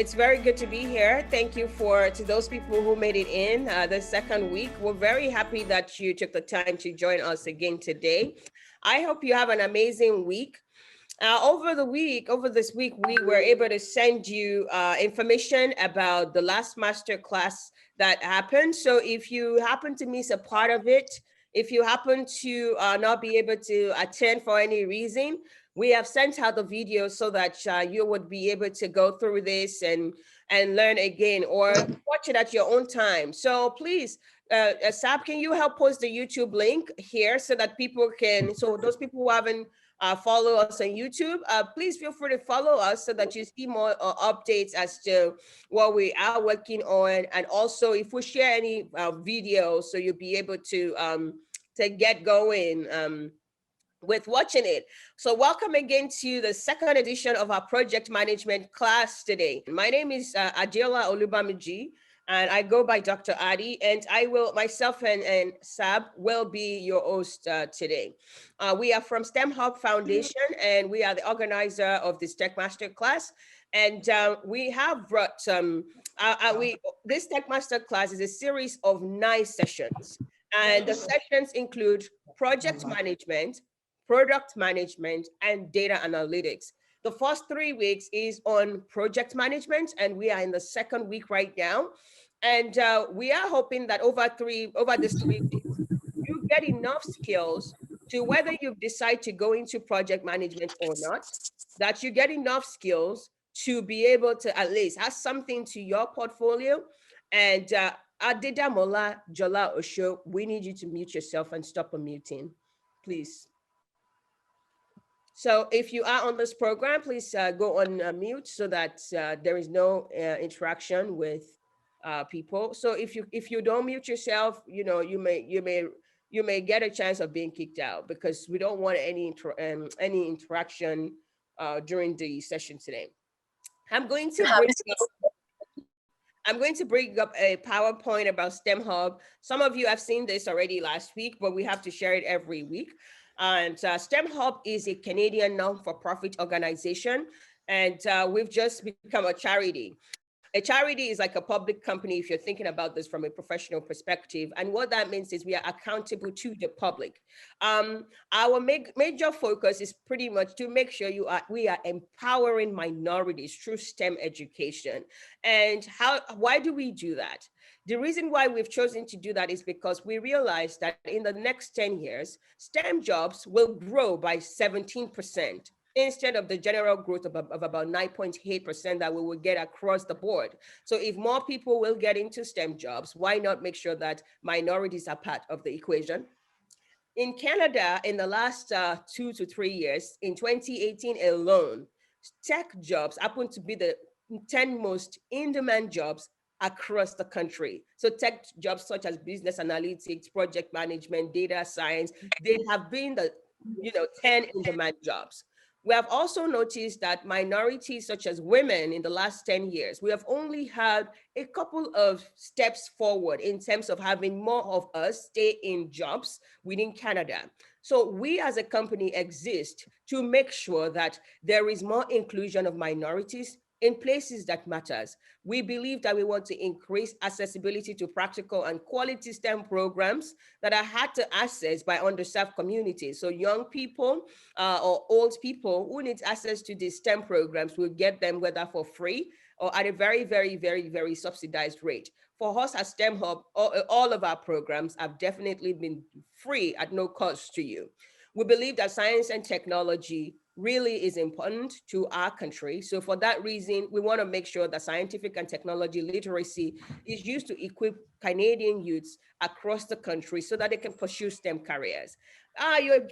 It's very good to be here. Thank you to those people who made it in the second week. We're very happy that you took the time to join us again today. I hope you have an amazing week. Over this week, we were able to send you information about the last master class that happened. So if you happen to miss a part of it, if you happen to not be able to attend for any reason, we have sent out the video so that you would be able to go through this and learn again or watch it at your own time. So please, Sab, can you help post the YouTube link here so that so those people who haven't follow us on YouTube, please feel free to follow us so that you see more updates as to what we are working on. And also if we share any videos, so you'll be able to get going with watching it. So welcome again to the second edition of our project management class today. My name is Adiola Olubamiji, and I go by Dr. Adi, and myself and Sab will be your host today. We are from STEMHub Foundation, and we are the organizer of this Tech Master class. And we have brought this Tech Master class is a series of 9 sessions. And the sessions include project management, product management, and data analytics. The first 3 weeks is on project management, and we are in the second week right now. And we are hoping that over this 3 weeks, you get enough skills to whether you decide to go into project management or not, that you get enough skills to be able to at least add something to your portfolio. And Adedamola Jola Osho, we need you to mute yourself and stop unmuting, please. So if you are on this program, please go on mute so that there is no interaction with people. So if you don't mute yourself, you may get a chance of being kicked out, because we don't want any interaction during the session today. I'm going to bring up a PowerPoint about STEMHub. Some of you have seen this already last week, but we have to share it every week. And StemHub is a Canadian non-for-profit organization, and we've just become a charity. A charity is like a public company if you're thinking about this from a professional perspective. And what that means is we are accountable to the public. Our major focus is pretty much to make sure we are empowering minorities through STEM education. And why do we do that? The reason why we've chosen to do that is because we realize that in the next 10 years, STEM jobs will grow by 17%. Instead of the general growth of about 9.8% that we will get across the board. So if more people will get into STEM jobs, why not make sure that minorities are part of the equation? In Canada, in the last 2 to 3 years, in 2018 alone, tech jobs happen to be the 10 most in-demand jobs across the country. So tech jobs such as business analytics, project management, data science, they have been the 10 in-demand jobs. We have also noticed that minorities such as women in the last 10 years, we have only had a couple of steps forward in terms of having more of us stay in jobs within Canada. So we as a company exist to make sure that there is more inclusion of minorities in places that matters. We believe that we want to increase accessibility to practical and quality STEM programs that are hard to access by underserved communities. So young people or old people who need access to these STEM programs will get them whether for free or at a very, very, very, very subsidized rate. For us at STEMHub, all of our programs have definitely been free at no cost to you. We believe that science and technology really is important to our country. So for that reason, we want to make sure that scientific and technology literacy is used to equip Canadian youths across the country so that they can pursue STEM careers.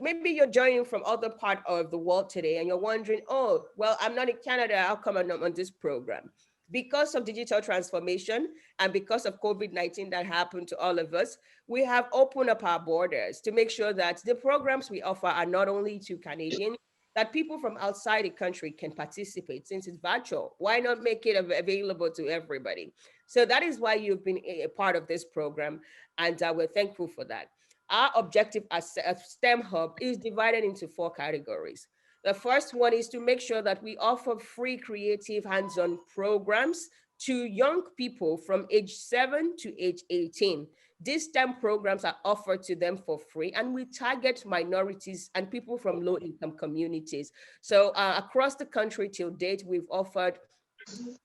Maybe you're joining from other part of the world today and you're wondering, oh, well, I'm not in Canada, how come I'm not on this program? Because of digital transformation and because of COVID-19 that happened to all of us, we have opened up our borders to make sure that the programs we offer are not only to Canadians, that people from outside the country can participate. Since it's virtual, why not make it available to everybody? So that is why you've been a part of this program, and we're thankful for that. Our objective as STEMHub is divided into 4 categories. The first one is to make sure that we offer free creative hands-on programs to young people from age 7 to age 18. These STEM programs are offered to them for free, and we target minorities and people from low-income communities. So across the country till date, we've offered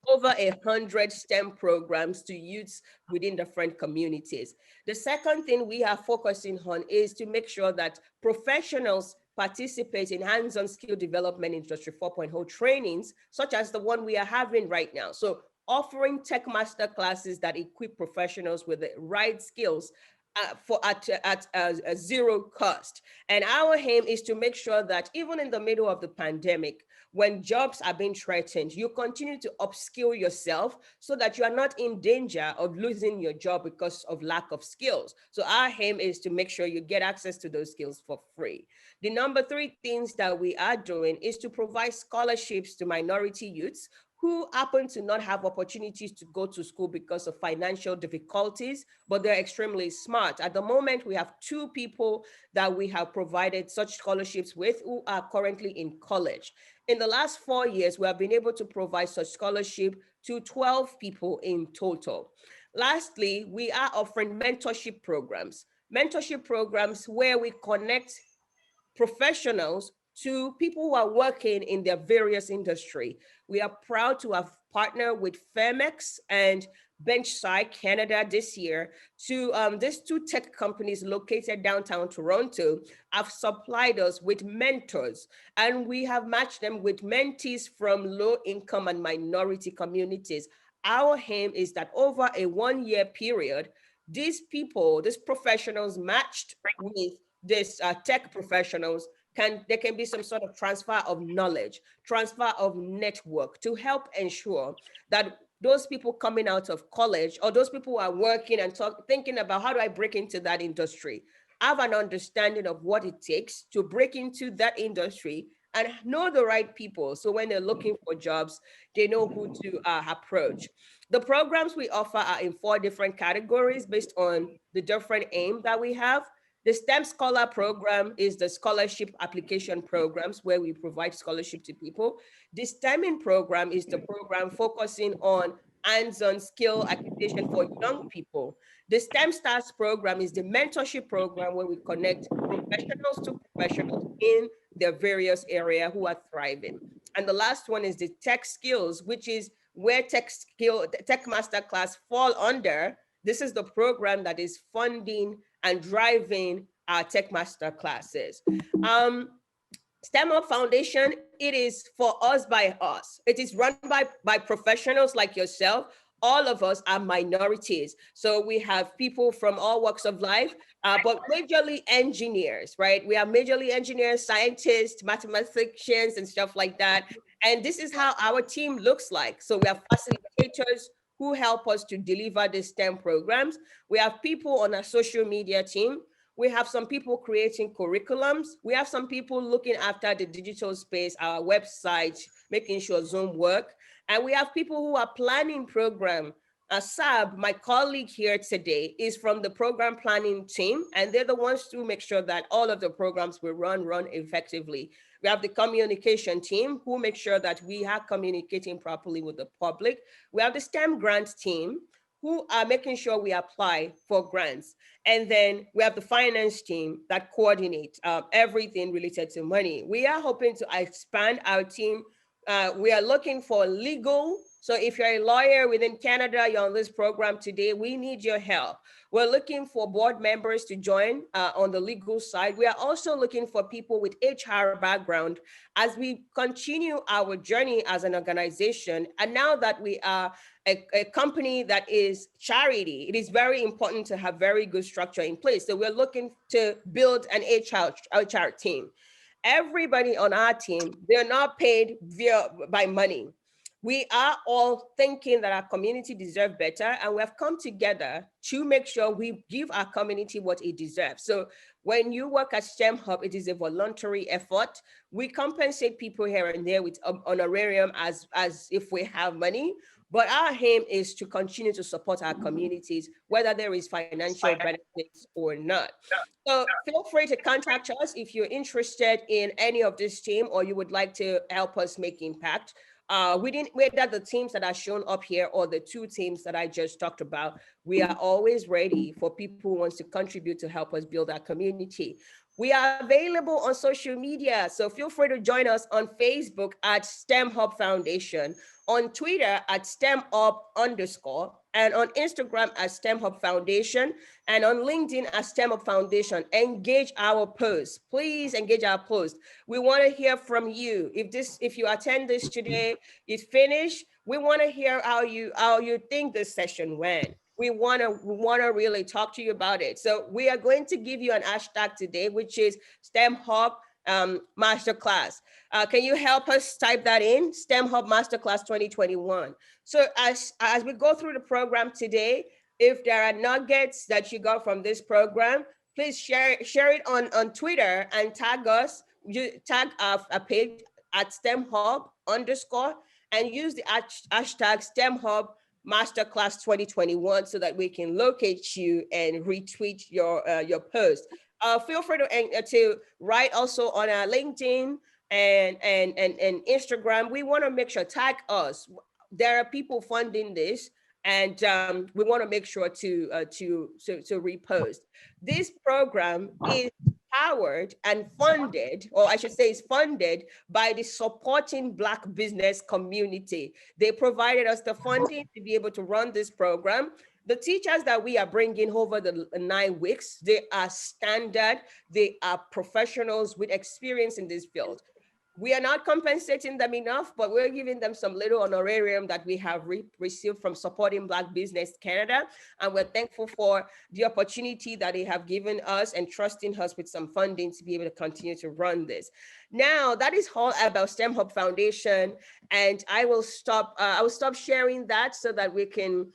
over 100 STEM programs to youths within different communities. The second thing we are focusing on is to make sure that professionals participate in hands-on skill development industry 4.0 trainings, such as the one we are having right now. So offering tech master classes that equip professionals with the right skills at a zero cost. And our aim is to make sure that even in the middle of the pandemic, when jobs are being threatened, you continue to upskill yourself so that you are not in danger of losing your job because of lack of skills. So our aim is to make sure you get access to those skills for free. The number three things that we are doing is to provide scholarships to minority youths who happen to not have opportunities to go to school because of financial difficulties, but they're extremely smart. At the moment, we have 2 people that we have provided such scholarships with who are currently in college. In the last 4 years, we have been able to provide such scholarship to 12 people in total. Lastly, we are offering mentorship programs. Mentorship programs where we connect professionals to people who are working in their various industry. We are proud to have partnered with Femex and Benchside Canada this year to these 2 tech companies located downtown Toronto have supplied us with mentors, and we have matched them with mentees from low income and minority communities. Our aim is that over a 1-year period, these people, these professionals matched with these tech professionals, there can be some sort of transfer of knowledge, transfer of network to help ensure that those people coming out of college or those people who are working and thinking about how do I break into that industry, have an understanding of what it takes to break into that industry and know the right people. So when they're looking for jobs, they know who to approach. The programs we offer are in 4 different categories based on the different aim that we have. The STEM Scholar Program is the scholarship application programs where we provide scholarship to people. The STEMing program is the program focusing on hands-on skill acquisition for young people. The STEM Stars program is the mentorship program where we connect professionals to professionals in their various area who are thriving. And the last one is the Tech Skills, which is where Tech Masterclass fall under. This is the program that is funding and driving our Tech Master classes. STEMHub Foundation, it is for us by us. It is run by professionals like yourself. All of us are minorities. So we have people from all walks of life, but majorly engineers, right? We are majorly engineers, scientists, mathematicians, and stuff like that. And this is how our team looks like. So we have facilitators who help us to deliver the STEM programs. We have people on our social media team. We have some people creating curriculums. We have some people looking after the digital space, our website, making sure Zoom work. And we have people who are planning program. Sab, my colleague here today, is from the program planning team, and they're the ones to make sure that all of the programs will run effectively. We have the communication team who make sure that we are communicating properly with the public. We have the STEM grants team who are making sure we apply for grants. And then we have the finance team that coordinates everything related to money. We are hoping to expand our team. We are looking for legal. So if you're a lawyer within Canada, you're on this program today, we need your help. We're looking for board members to join on the legal side. We are also looking for people with HR background as we continue our journey as an organization. And now that we are a company that is charity, it is very important to have very good structure in place. So we're looking to build an HR team. Everybody on our team, they're not paid by money. We are all thinking that our community deserves better, and we have come together to make sure we give our community what it deserves. So when you work at STEMHub, it is a voluntary effort. We compensate people here and there with honorarium as if we have money, But our aim is to continue to support our communities, whether there is financial benefits or not. So feel free to contact us if you're interested in any of this team or you would like to help us make impact. Whether the teams that are shown up here or the two teams that I just talked about, we are always ready for people who wants to contribute to help us build our community. We are available on social media, so feel free to join us on Facebook at STEMHub Foundation, on Twitter at STEMHub_, and on Instagram at STEMHub Foundation, and on LinkedIn at STEMHub Foundation. Engage our posts. Please engage our posts. We want to hear from you. If you attend this today, it's finished, we want to hear how you think this session went. We want to really talk to you about it. So we are going to give you an hashtag today, which is STEMHub Masterclass. Can you help us type that in? STEMHub Masterclass 2021. So as we go through the program today, if there are nuggets that you got from this program, please share it on Twitter and tag us. You tag a page at STEMHub_, and use the hashtag STEMHub Masterclass 2021 so that we can locate you and retweet your post. Feel free to write also on our LinkedIn and Instagram. We want to make sure, tag us. There are people funding this, and we want to make sure to repost. This program is powered and funded, or I should say is funded by the Supporting Black Business Community. They provided us the funding to be able to run this program. The teachers that we are bringing over the 9 weeks, they are standard, they are professionals with experience in this field. We are not compensating them enough, but we're giving them some little honorarium that we have received from Supporting Black Business Canada. And we're thankful for the opportunity that they have given us and trusting us with some funding to be able to continue to run this. Now, that is all about STEMHub Foundation. And I will stop sharing that so that we can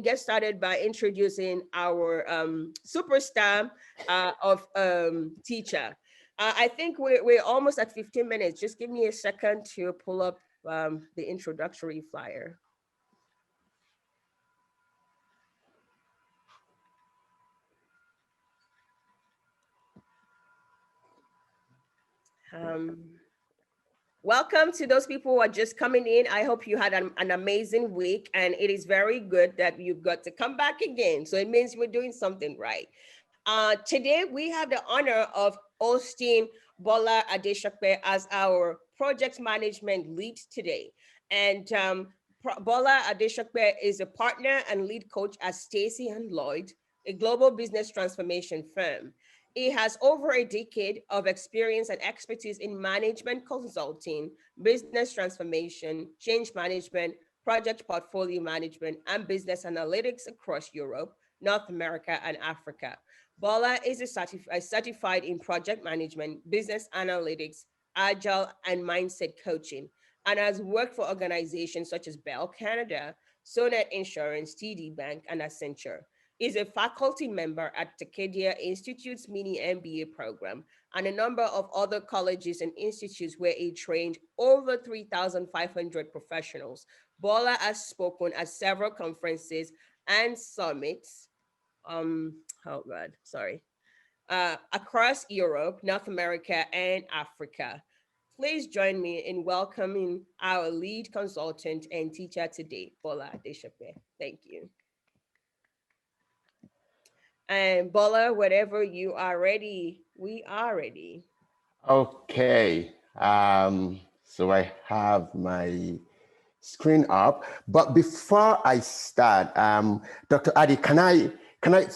get started by introducing our superstar of teacher. I think we're almost at 15 minutes. Just give me a second to pull up the introductory flyer. Welcome to those people who are just coming in. I hope you had an amazing week, and it is very good that you've got to come back again. So it means we're doing something right. Today, we have the honor of hosting Bola Adesope as our project management lead today. And Bola Adesope is a partner and lead coach at Stacy & Lloyd, a global business transformation firm. He has over a decade of experience and expertise in management consulting, business transformation, change management, project portfolio management, and business analytics across Europe, North America, and Africa. Bola is certified in project management, business analytics, agile, and mindset coaching, and has worked for organizations such as Bell Canada, Sonet Insurance, TD Bank, and Accenture. Is a faculty member at Tacadia Institute's mini MBA program and a number of other colleges and institutes where he trained over 3,500 professionals. Bola has spoken at several conferences and summits across Europe, North America, and Africa. Please join me in welcoming our lead consultant and teacher today, Bola Adesope. Thank you. And Bola, whenever you are ready, we are ready. Okay. So I have my screen up, but before I start, Dr. Adi, can I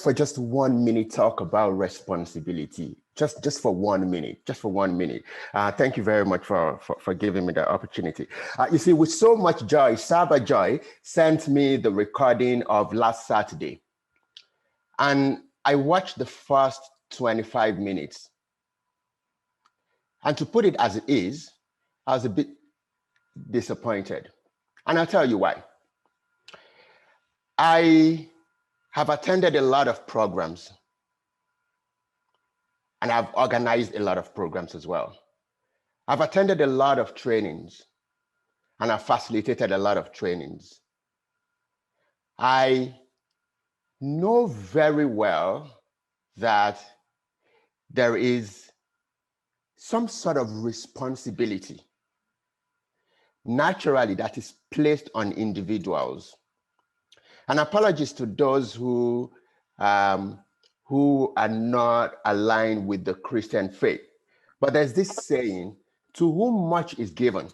for just 1 minute talk about responsibility? Just for 1 minute, thank you very much for giving me the opportunity. You see, with so much joy, Saba Joy sent me the recording of last Saturday. And I watched the first 25 minutes. And to put it as it is, I was a bit disappointed. And I'll tell you why. I have attended a lot of programs, and I've organized a lot of programs as well. I've attended a lot of trainings, and I've facilitated a lot of trainings. I know very well that there is some sort of responsibility naturally that is placed on individuals. And apologies to those who are not aligned with the Christian faith. But there's this saying, to whom much is given,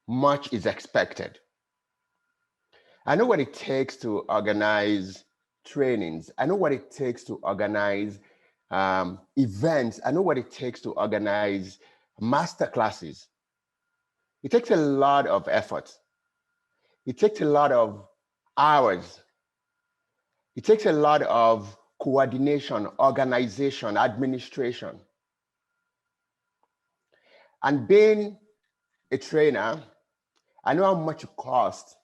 much is expected. I know what it takes to organize trainings. I know what it takes to organize events. I know what it takes to organize masterclasses. It takes a lot of effort. It takes a lot of hours. It takes a lot of coordination, organization, administration. And being a trainer, I know how much it costs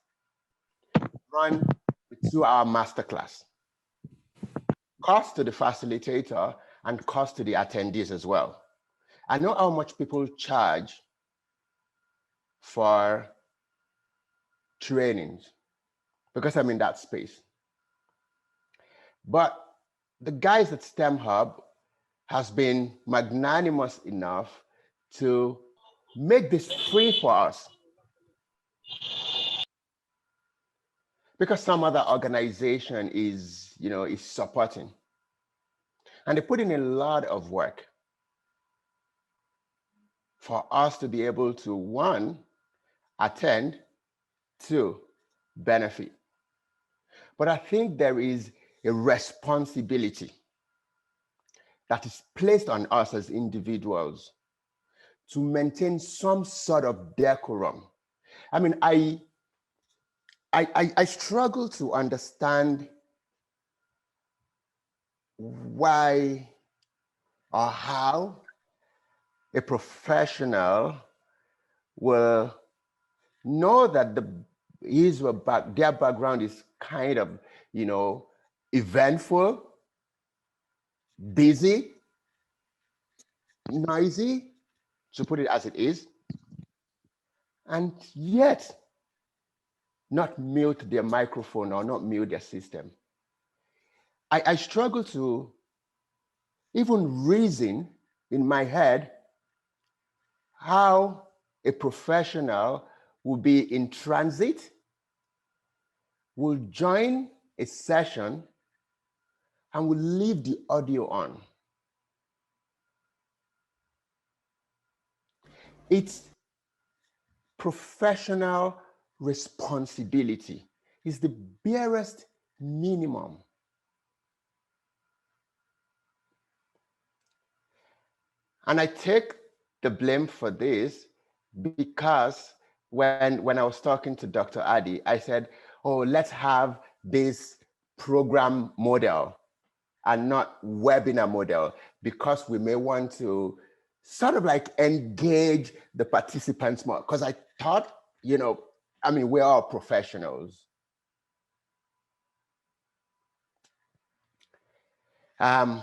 to run a 2-hour masterclass. Cost to the facilitator and cost to the attendees as well. I know how much people charge for trainings because I'm in that space. But the guys at STEMHub has been magnanimous enough to make this free for us. Because some other organization is supporting. And they put in a lot of work for us to be able to, 1, attend, 2, benefit. But I think there is a responsibility that is placed on us as individuals to maintain some sort of decorum. I mean, I struggle to understand why or how a professional will know that their background is kind of, eventful, busy, noisy, to put it as it is, and yet not mute their microphone or not mute their system. I struggle to even reason in my head how a professional will be in transit, will join a session, and will leave the audio on. It's professional responsibility. It's the barest minimum. And I take the blame for this because when I was talking to Dr. Adi, I said, oh, let's have this program model and not webinar model, because we may want to sort of like engage the participants more. Because I thought, we're all professionals. When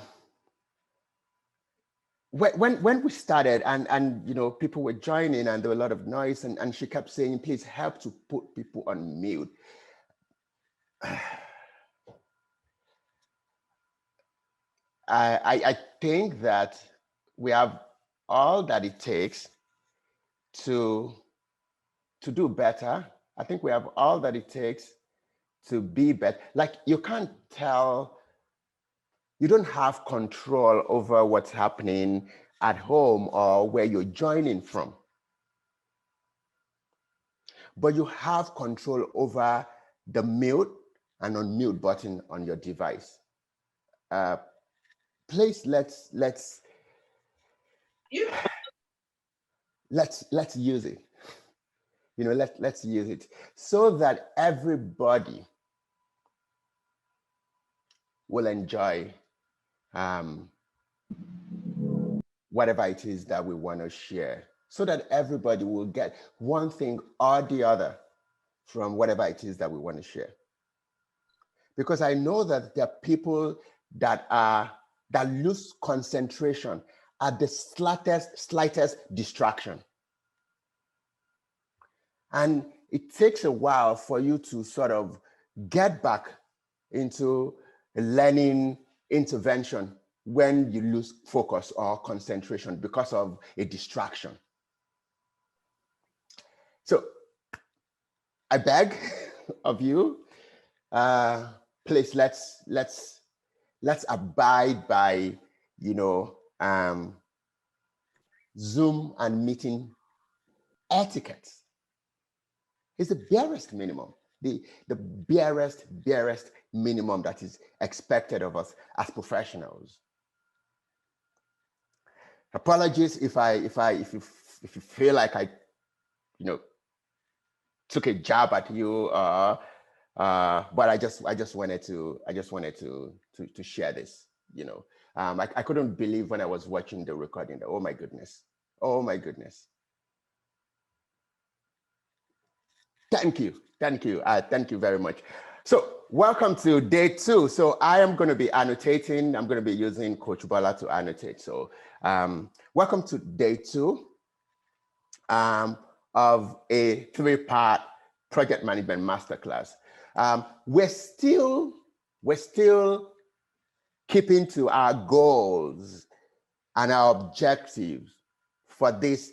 we started and people were joining and there were a lot of noise and she kept saying, please help to put people on mute. I think that we have all that it takes to do better. I think we have all that it takes to be better. Like, you can't tell, you don't have control over what's happening at home or where you're joining from. But you have control over the mute and unmute button on your device. Please, let's use it. Let's use it so that everybody will enjoy whatever it is that we want to share, so that everybody will get one thing or the other from whatever it is that we want to share. Because I know that there are people that lose concentration at the slightest distraction. And it takes a while for you to sort of get back into a learning intervention when you lose focus or concentration because of a distraction. So I beg of you, please let's abide by, Zoom and meeting etiquette. It's the barest minimum, the barest minimum that is expected of us as professionals. Apologies if you feel like I, took a jab at you, but I just wanted to share this. I couldn't believe when I was watching the recording. Oh my goodness. Thank you very much. So welcome to day 2. So I am going to be annotating. I'm going to be using Coach Bola to annotate. So welcome to day 2 of a 3-part project management masterclass. We're still keeping to our goals and our objectives for this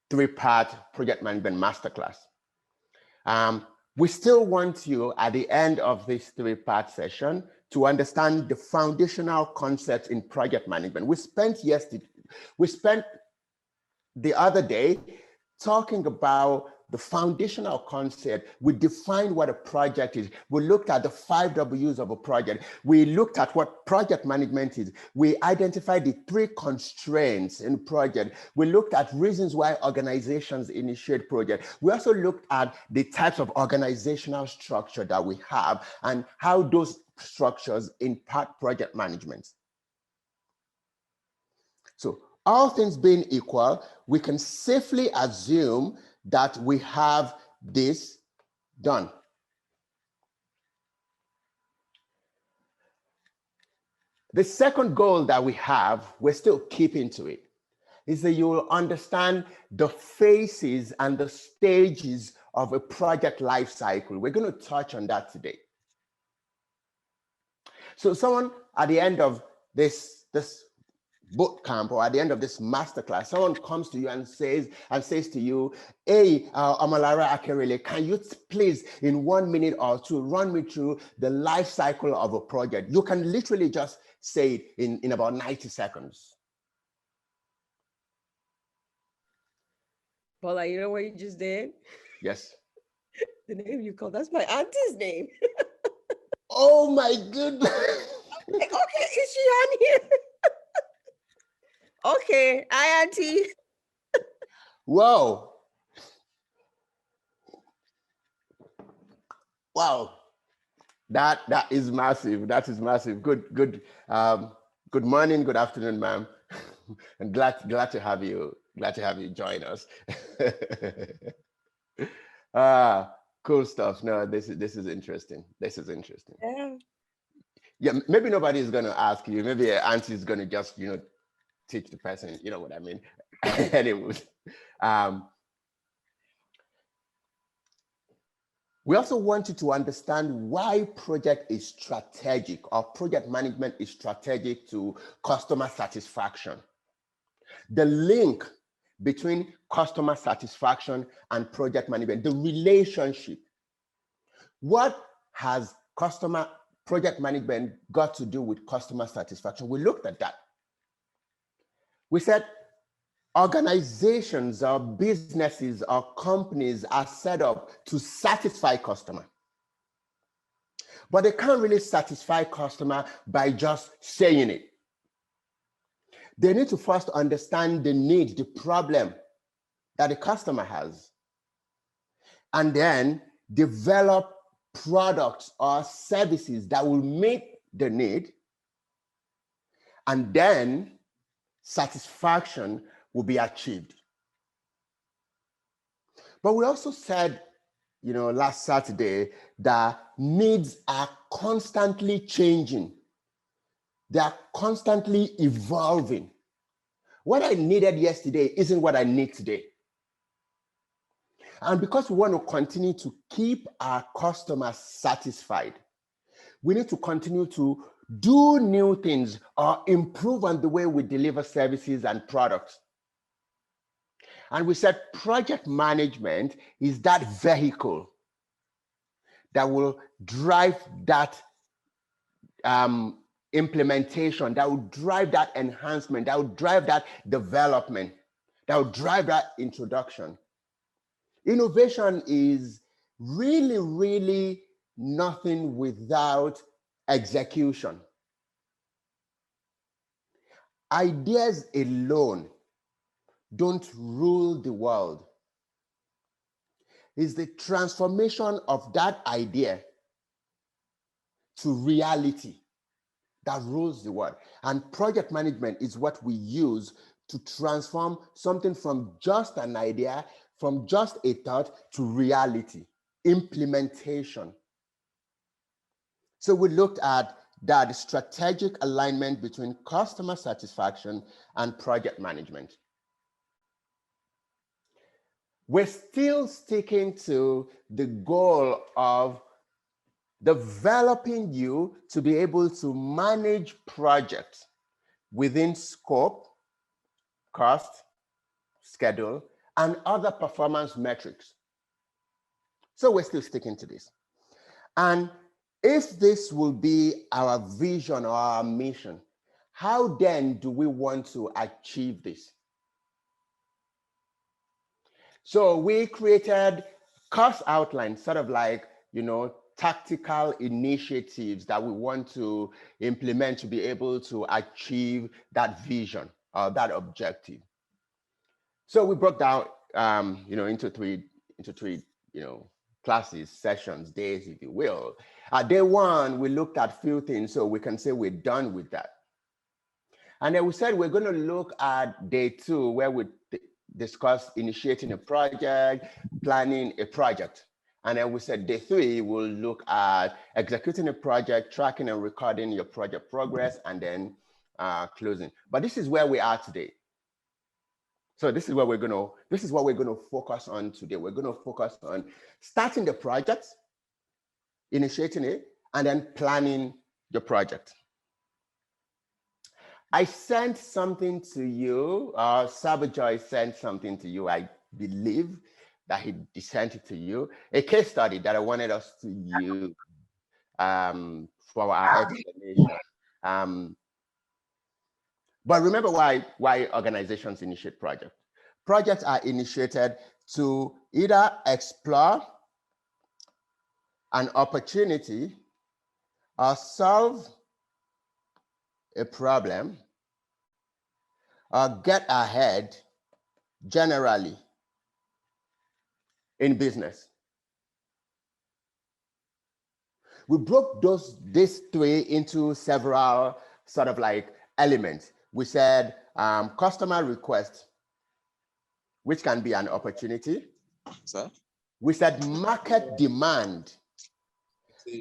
3-part project management masterclass. We still want you at the end of this 3-part session to understand the foundational concepts in project management. We spent the other day talking about the foundational concept. We defined what a project is. We looked at the 5 W's of a project. We looked at what project management is. We identified the 3 constraints in project. We looked at reasons why organizations initiate projects. We also looked at the types of organizational structure that we have and how those structures impact project management. So all things being equal, we can safely assume that we have this done. The second goal that we have, we're still keeping to it, is that you will understand the phases and the stages of a project life cycle. We're going to touch on that today. So someone at the end of this boot camp or at the end of this masterclass, someone comes to you and says to you, hey, Amalara Akerele, can you please in 1 minute or 2 run me through the life cycle of a project? You can literally just say it in about 90 seconds. Bola, you know what you just did? Yes. The name you called, that's my auntie's name. Oh my goodness. Like, okay, is she on here? Okay, hi, Auntie. Whoa. Wow. That is massive. That is massive. Good morning, good afternoon, ma'am. And glad to have you. Glad to have you join us. Cool stuff. No, this is interesting. This is interesting. Yeah, maybe nobody is going to ask you. Maybe your auntie is going to just, teach the person, you know what I mean? Anyways, we also want you to understand why project is strategic or project management is strategic to customer satisfaction. The link between customer satisfaction and project management, the relationship. What has project management got to do with customer satisfaction? We looked at that. We said organizations or businesses or companies are set up to satisfy customer. But they can't really satisfy customer by just saying it. They need to first understand the need, the problem that the customer has, and then develop products or services that will meet the need, and then satisfaction will be achieved. But we also said, last Saturday, that needs are constantly changing. They are constantly evolving. What I needed yesterday isn't what I need today. And because we want to continue to keep our customers satisfied, we need to continue to do new things or improve on the way we deliver services and products. And we said project management is that vehicle that will drive that implementation, that will drive that enhancement, that will drive that development, that will drive that introduction. Innovation is really, really nothing without execution. Ideas alone don't rule the world. It's the transformation of that idea to reality that rules the world. And project management is what we use to transform something from just an idea, from just a thought to reality, implementation. So we looked at that strategic alignment between customer satisfaction and project management. We're still sticking to the goal of developing you to be able to manage projects within scope, cost, schedule, and other performance metrics. So we're still sticking to this. And if this will be our vision or our mission, how then do we want to achieve this? So we created cost outlines, sort of like, tactical initiatives that we want to implement to be able to achieve that vision or that objective. So we broke down, into three, classes, sessions, days, if you will. Day one, we looked at few things, so we can say we're done with that. And then we said we're going to look at day two, where we discuss initiating a project, planning a project. And then we said day three, we'll look at executing a project, tracking and recording your project progress, and then closing. But this is where we are today. So this is what we're going to focus on today. We're going to focus on starting the project, initiating it, and then planning your project. I sent something to you, Sabajoy sent something to you, I believe that he sent it to you, a case study that I wanted us to use for our explanation. But remember why organizations initiate projects. Projects are initiated to either explore an opportunity or solve a problem or get ahead generally in business. We broke these three into several sort of like elements. We said customer request, which can be an opportunity. Sir? We said market demand.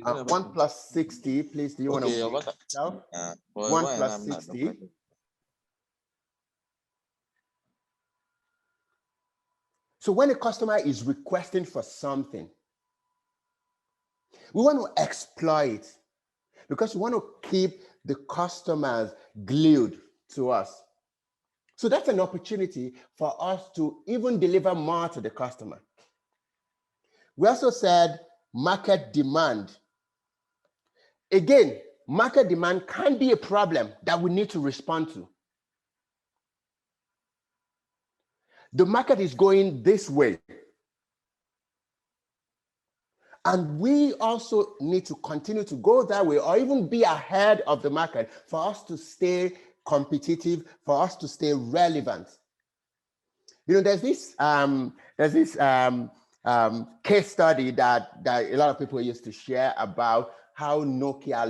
1 plus 60, please. Do you want to? 1 plus 60. So when a customer is requesting for something, we want to exploit because we want to keep the customers glued to us. So that's an opportunity for us to even deliver more to the customer. We also said market demand. Again, market demand can be a problem that we need to respond to. The market is going this way. And we also need to continue to go that way or even be ahead of the market for us to stay competitive, for us to stay relevant. There's this case study that a lot of people used to share about how Nokia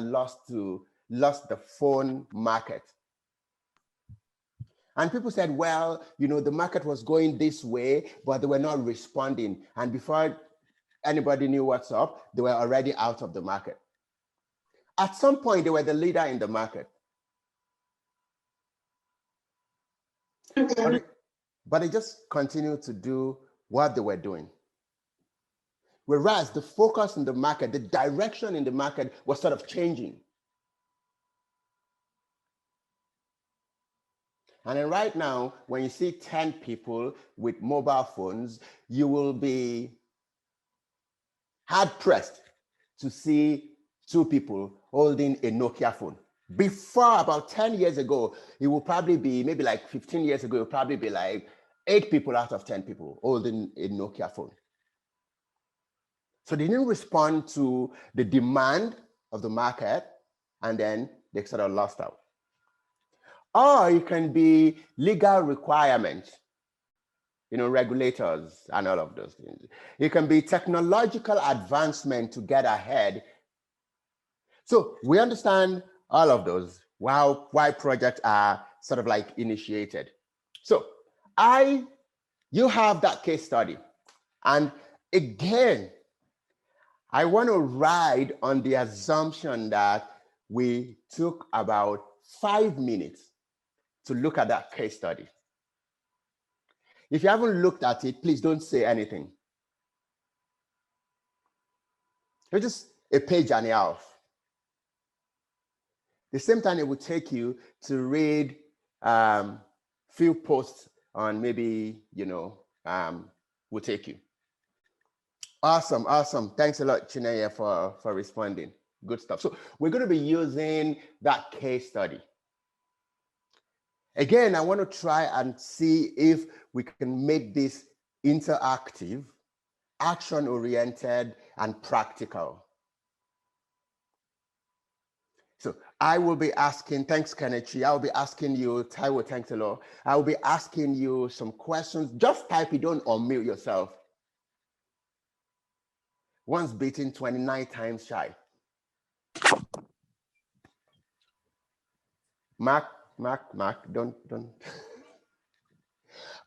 lost the phone market. And people said, well, the market was going this way, but they were not responding. And before anybody knew what's up, they were already out of the market. At some point, they were the leader in the market. But they just continued to do what they were doing. Whereas the focus in the market, the direction in the market was sort of changing. And then right now, when you see 10 people with mobile phones, you will be hard pressed to see 2 people holding a Nokia phone. Before, about 10 years ago, it will probably be, maybe like 15 years ago, it will probably be like 8 people out of 10 people holding a Nokia phone. So they didn't respond to the demand of the market, and then they sort of lost out. Or it can be legal requirements, regulators and all of those things. It can be technological advancement to get ahead. So we understand all of those, why projects are sort of like initiated. So you have that case study. And again, I want to ride on the assumption that we took about 5 minutes to look at that case study. If you haven't looked at it, please don't say anything. It's just a page and a half. The same time it would take you to read few posts on maybe, will take you. Awesome, awesome. Thanks a lot, Chineye, for responding. Good stuff. So we're going to be using that case study. Again, I want to try and see if we can make this interactive, action-oriented, and practical. So I will be asking, thanks, Kenichi. I'll be asking you, Taiwo, thanks a lot. I'll be asking you some questions. Just type it, don't unmute yourself. Once beaten, 29 times shy. Mark, don't.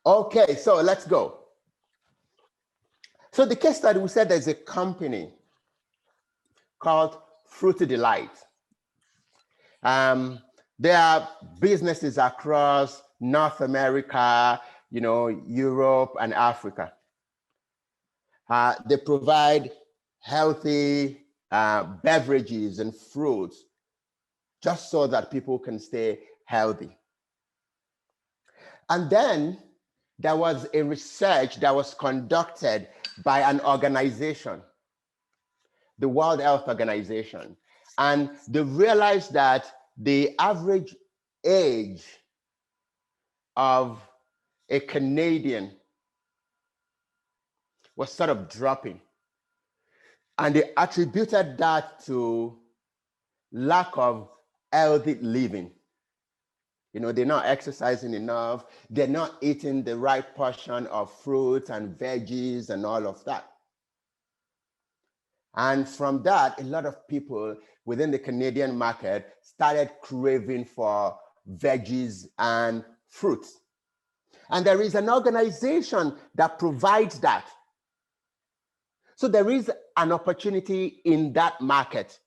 Okay, so let's go. So the case study, we said there's a company called Fruity Delight. There are businesses across North America, Europe and Africa. They provide healthy beverages and fruits just so that people can stay healthy. And then there was a research that was conducted by an organization, the World Health Organization. And they realized that the average age of a Canadian was sort of dropping. And they attributed that to lack of healthy living. They're not exercising enough. They're not eating the right portion of fruits and veggies and all of that. And from that, a lot of people within the Canadian market started craving for veggies and fruits. And there is an organization that provides that. So there is an opportunity in that market.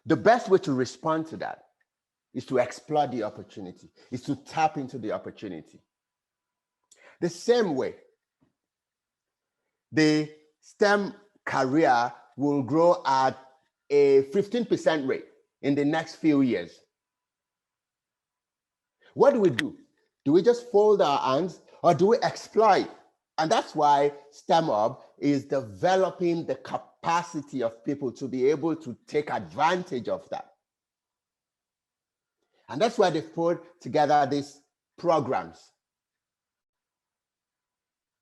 The best way to respond to that is to explore the opportunity, is to tap into the opportunity. The same way, the STEM career will grow at a 15% rate in the next few years. What do? Do we just fold our hands or do we exploit? And that's why StemHub is developing the capacity of people to be able to take advantage of that. And that's why they've put together these programs.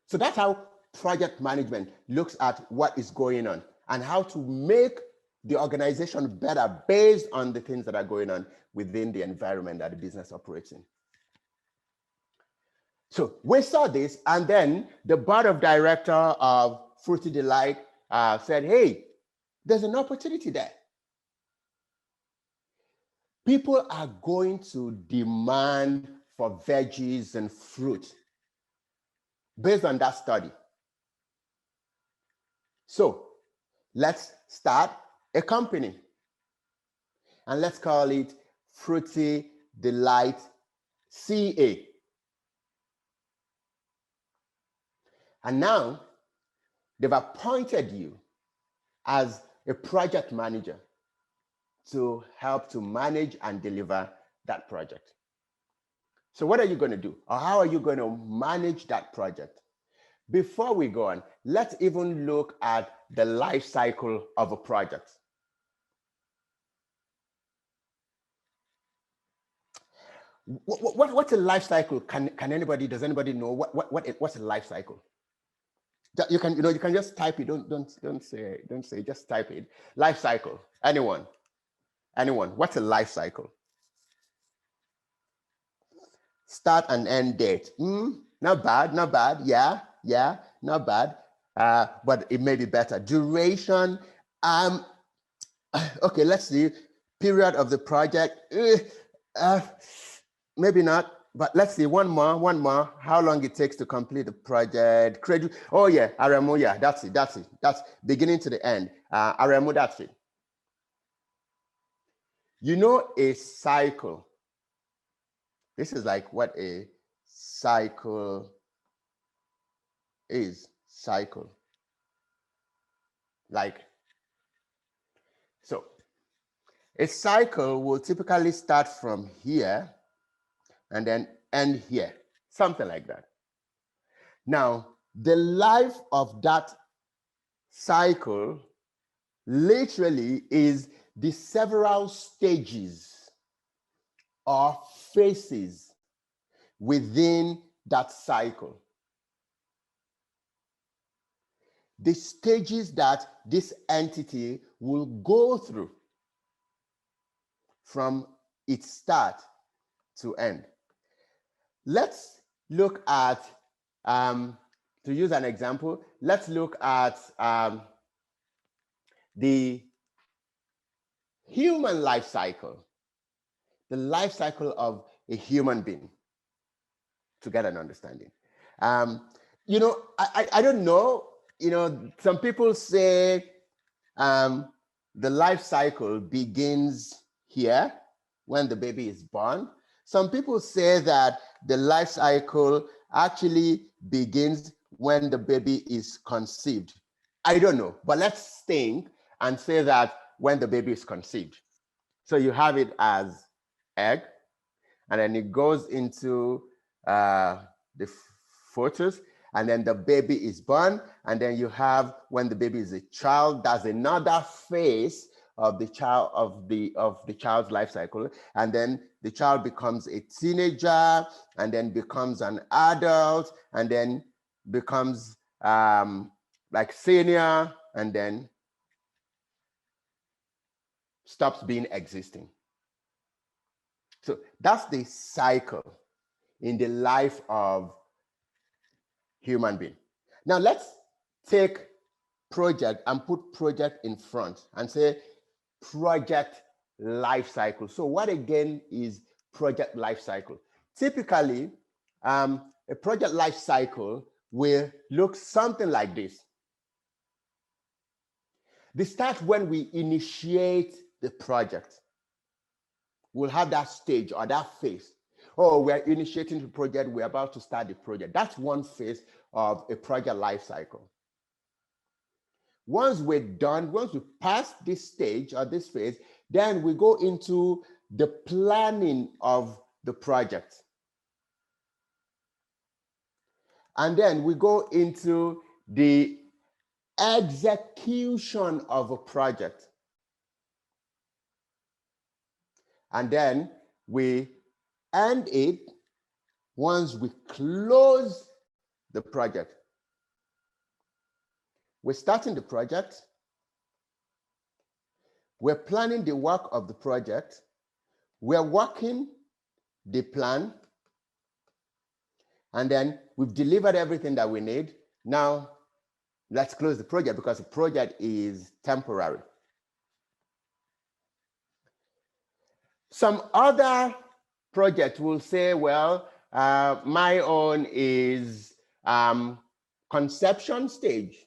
So that's how project management looks at what is going on and how to make the organization better based on the things that are going on within the environment that the business operates in. So we saw this, and then the board of director of Fruity Delight said, hey, there's an opportunity there. People are going to demand for veggies and fruit based on that study. So let's start a company and let's call it Fruity Delight CA. And now they've appointed you as a project manager to help to manage and deliver that project. So what are you going to do? Or how are you going to manage that project? Before we go on, let's even look at the life cycle of a project. What's a life cycle? Does anybody know what's a life cycle? You can just type it. Don't say, just type it. Life cycle. Anyone? What's a life cycle? Start and end date. Not bad. Yeah, not bad. But it may be better. Duration. Okay, let's see. Period of the project. Maybe not. But let's see, one more. How long it takes to complete the project? Credit. Oh yeah, RMO. Yeah, that's it. That's beginning to the end. RMO. That's it. You know, a cycle. This is like what a cycle is. Cycle. Like, so a cycle will typically start from here and then end here, something like that. Now, the life of that cycle literally is the several stages or phases within that cycle. The stages that this entity will go through from its start to end. Let's look at, to use an example, let's look at the human life cycle, the life cycle of a human being, to get an understanding. You know, I don't know, you know, some people say the life cycle begins here when the baby is born. Some people say that the life cycle actually begins when the baby is conceived. I don't know, but let's think and say that when the baby is conceived. So you have it as egg, and then it goes into the fetus, and then the baby is born, and then you have when the baby is a child. That's another phase of the child's life cycle, and then the child becomes a teenager, and then becomes an adult, and then becomes like senior, and then stops being existing. So that's the cycle in the life of human being. Now let's take project and put project in front and say project life cycle. So what again is project life cycle? Typically, a project life cycle will look something like this. They start when we initiate the project. We'll have that stage or that phase. Oh, we're initiating the project, we're about to start the project. That's one phase of a project life cycle. Once we're done, once we pass this stage or this phase, then we go into the planning of the project. And then we go into the execution of a project. And then we end it once we close the project. We're starting the project. We're planning the work of the project. We're working the plan. And then we've delivered everything that we need. Now, let's close the project because the project is temporary. Some other projects will say, well, my own is conception stage,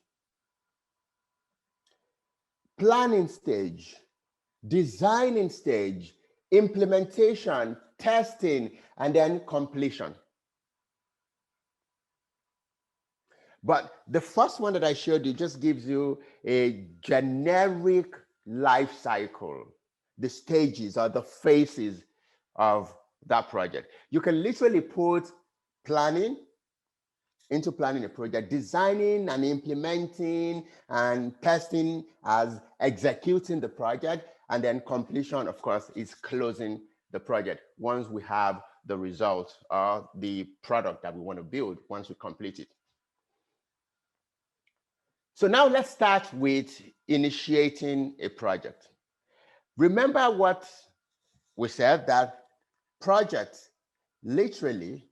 planning stage, designing stage, implementation, testing, and then completion. But the first one that I showed you just gives you a generic life cycle, the stages or the phases of that project. You can literally put planning into planning a project, designing and implementing and testing as executing the project, and then completion, of course, is closing the project once we have the result or the product that we want to build once we complete it. So now let's start with initiating a project. Remember what we said, that projects literally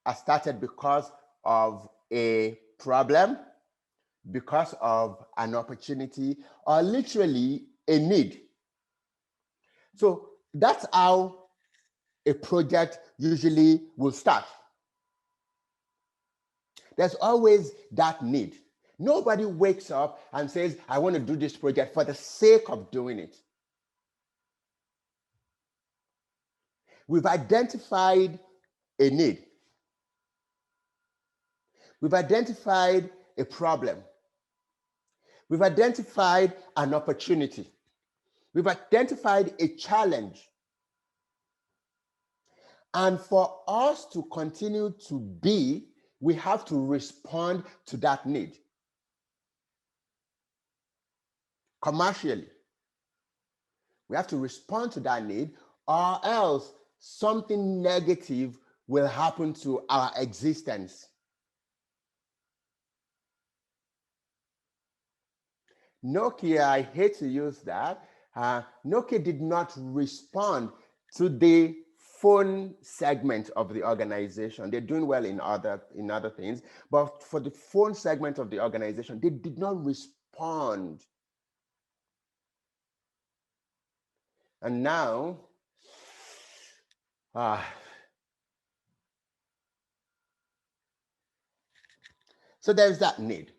are started because of a problem, because of an opportunity, or literally a need. So that's how a project usually will start. There's always that need. Nobody wakes up and says, I want to do this project for the sake of doing it. We've identified a need. We've identified a problem. We've identified an opportunity. We've identified a challenge. And for us to continue to be, we have to respond to that need. Commercially, we have to respond to that need, or else something negative will happen to our existence. Nokia, I hate to use that, Nokia did not respond to the phone segment of the organization. They're doing well in other things, but for the phone segment of the organization, they did not respond. And now, so there's that need.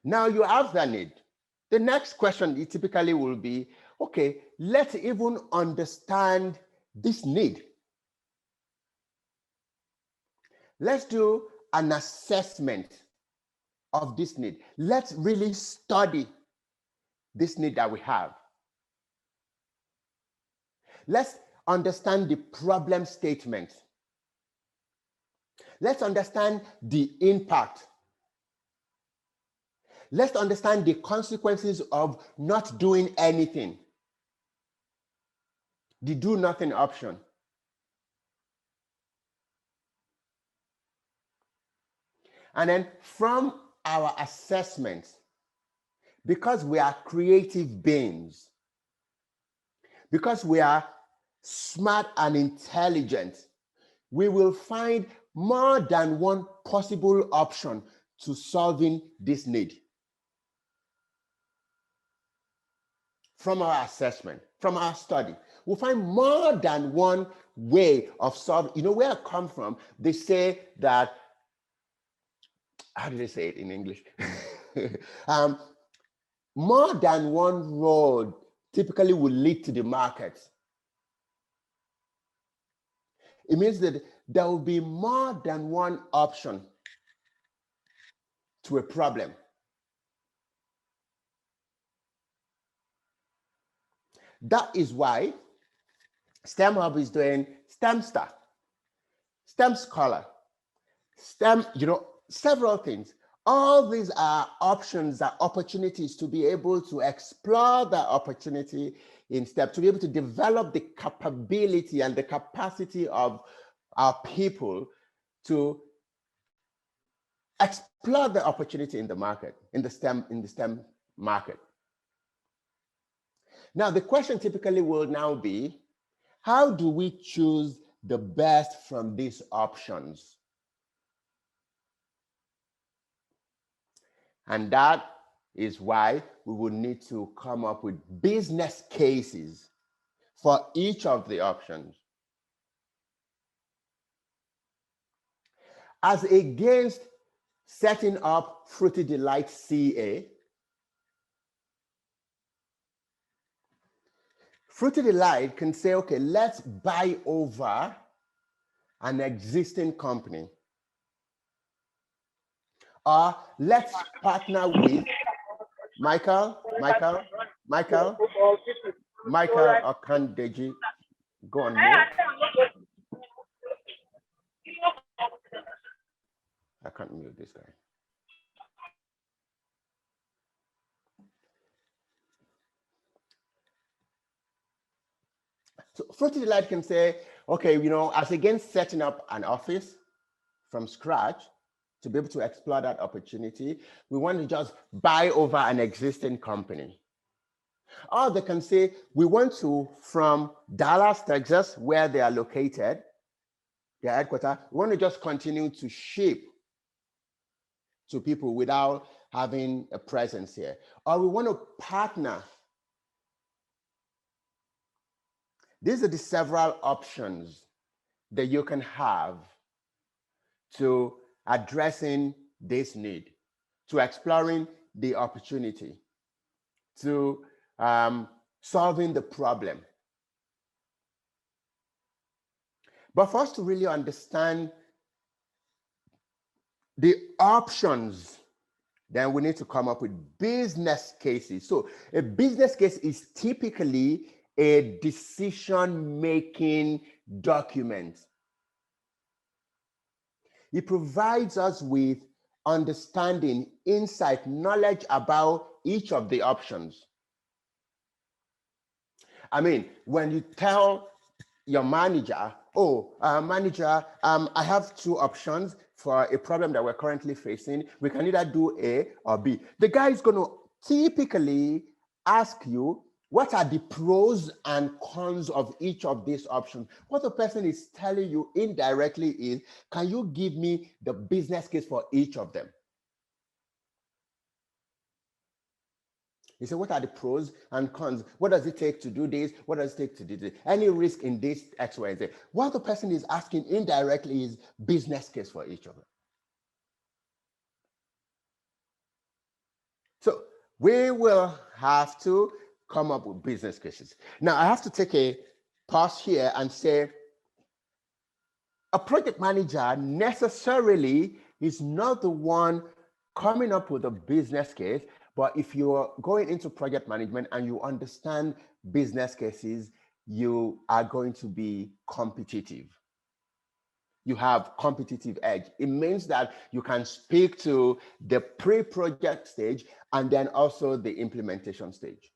Now you have that need. The next question typically will be, okay, let's even understand this need. Let's do an assessment of this need. Let's really study this need that we have. Let's understand the problem statement. Let's understand the impact. Let's understand the consequences of not doing anything. The do nothing option. And then from our assessments, because we are creative beings, because we are smart and intelligent, we will find more than one possible option to solving this need. From our assessment, from our study, we'll find more than one way of solving. You know where I come from? They say that, how do they say it in English? More than one road typically will lead to the market. It means that there will be more than one option to a problem. That is why STEMHub is doing STEMstar, STEM Scholar, STEM, several things. All these are options, are opportunities to be able to explore the opportunity in STEM, to be able to develop the capability and the capacity of our people to explore the opportunity in the market, in the STEM market. Now, the question typically will now be, how do we choose the best from these options? And that is why we will need to come up with business cases for each of the options. As against setting up Fruity Delight CA, Fruity Delight can say, okay, let's buy over an existing company. or let's partner with Michael or Kandeji. Go on mute. I can't mute this guy. So Fruity Delight can say, okay, as against setting up an office from scratch to be able to explore that opportunity, we want to just buy over an existing company. Or they can say, we want to, from Dallas, Texas, where they are located, their headquarters, we want to just continue to ship to people without having a presence here. Or we want to partner. These are the several options that you can have to addressing this need, to exploring the opportunity, to solving the problem. But for us to really understand the options, then we need to come up with business cases. So a business case is typically a decision-making document. It provides us with understanding, insight, knowledge about each of the options. I mean, when you tell your manager, manager, I have two options for a problem that we're currently facing. We can either do A or B. The guy is going to typically ask you, what are the pros and cons of each of these options? What the person is telling you indirectly is, can you give me the business case for each of them? You say, what are the pros and cons? What does it take to do this? What does it take to do this? Any risk in this X, Y, and Z? What the person is asking indirectly is business case for each of them. So we will have to come up with business cases. Now, I have to take a pause here and say, a project manager necessarily is not the one coming up with a business case, but if you're going into project management and you understand business cases, you are going to be competitive. You have competitive edge. It means that you can speak to the pre-project stage and then also the implementation stage.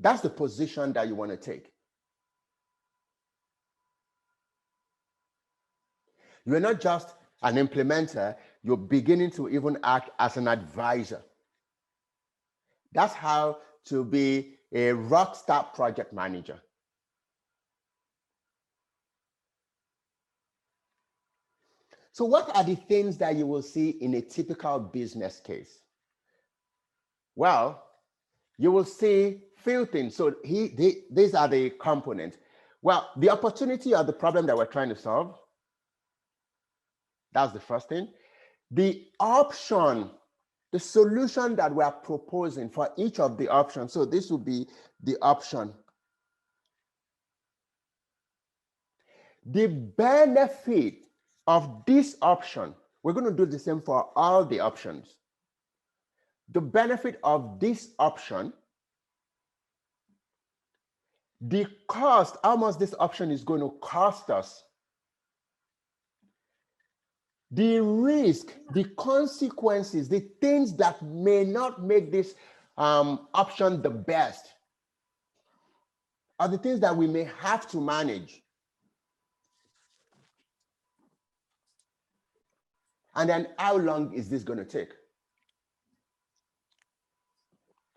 That's the position that you want to take. You're not just an implementer, you're beginning to even act as an advisor. That's how to be a rockstar project manager. So what are the things that you will see in a typical business case? Well, you will see few things. So these are the components. Well, the opportunity or the problem that we're trying to solve, that's the first thing. The option, the solution that we are proposing for each of the options. So this will be the option. The benefit of this option, we're going to do the same for all the options. The benefit of this option, the cost, how much this option is going to cost us, the risk, the consequences, the things that may not make this option the best, are the things that we may have to manage. And then how long is this going to take?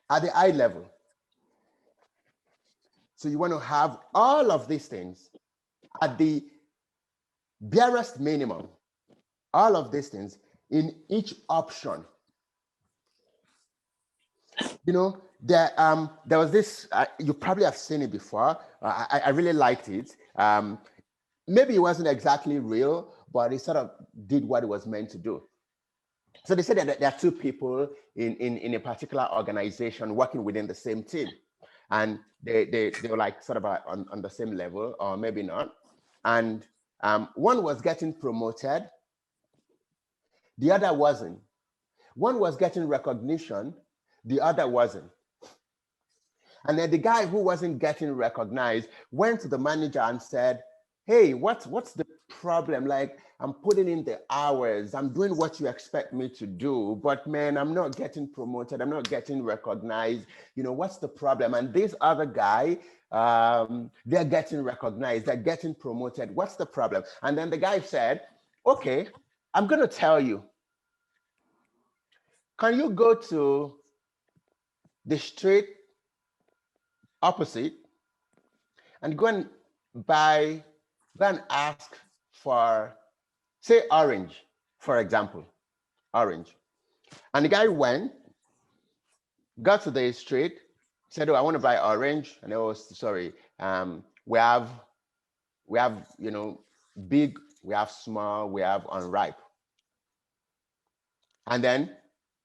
At the eye level. So you want to have all of these things at the barest minimum, all of these things in each option. You know, there was this, you probably have seen it before. I really liked it. Maybe it wasn't exactly real, but it sort of did what it was meant to do. So they said that there are two people in a particular organization working within the same team. And they were like sort of on the same level, or maybe not. And one was getting promoted the other wasn't. One was getting recognition, the other wasn't. And then the guy who wasn't getting recognized went to the manager and said, hey, what's the problem? Like, I'm putting in the hours, I'm doing what you expect me to do, but man, I'm not getting promoted, I'm not getting recognized. You know, what's the problem? And this other guy, they're getting recognized, they're getting promoted. What's the problem? And then the guy said, okay, I'm going to tell you. Can you go to the street opposite and go and ask for, say, orange, for example, orange. And the guy went, got to the street, said, oh, I want to buy orange. And sorry, we have, you know, big, we have small, we have unripe. And then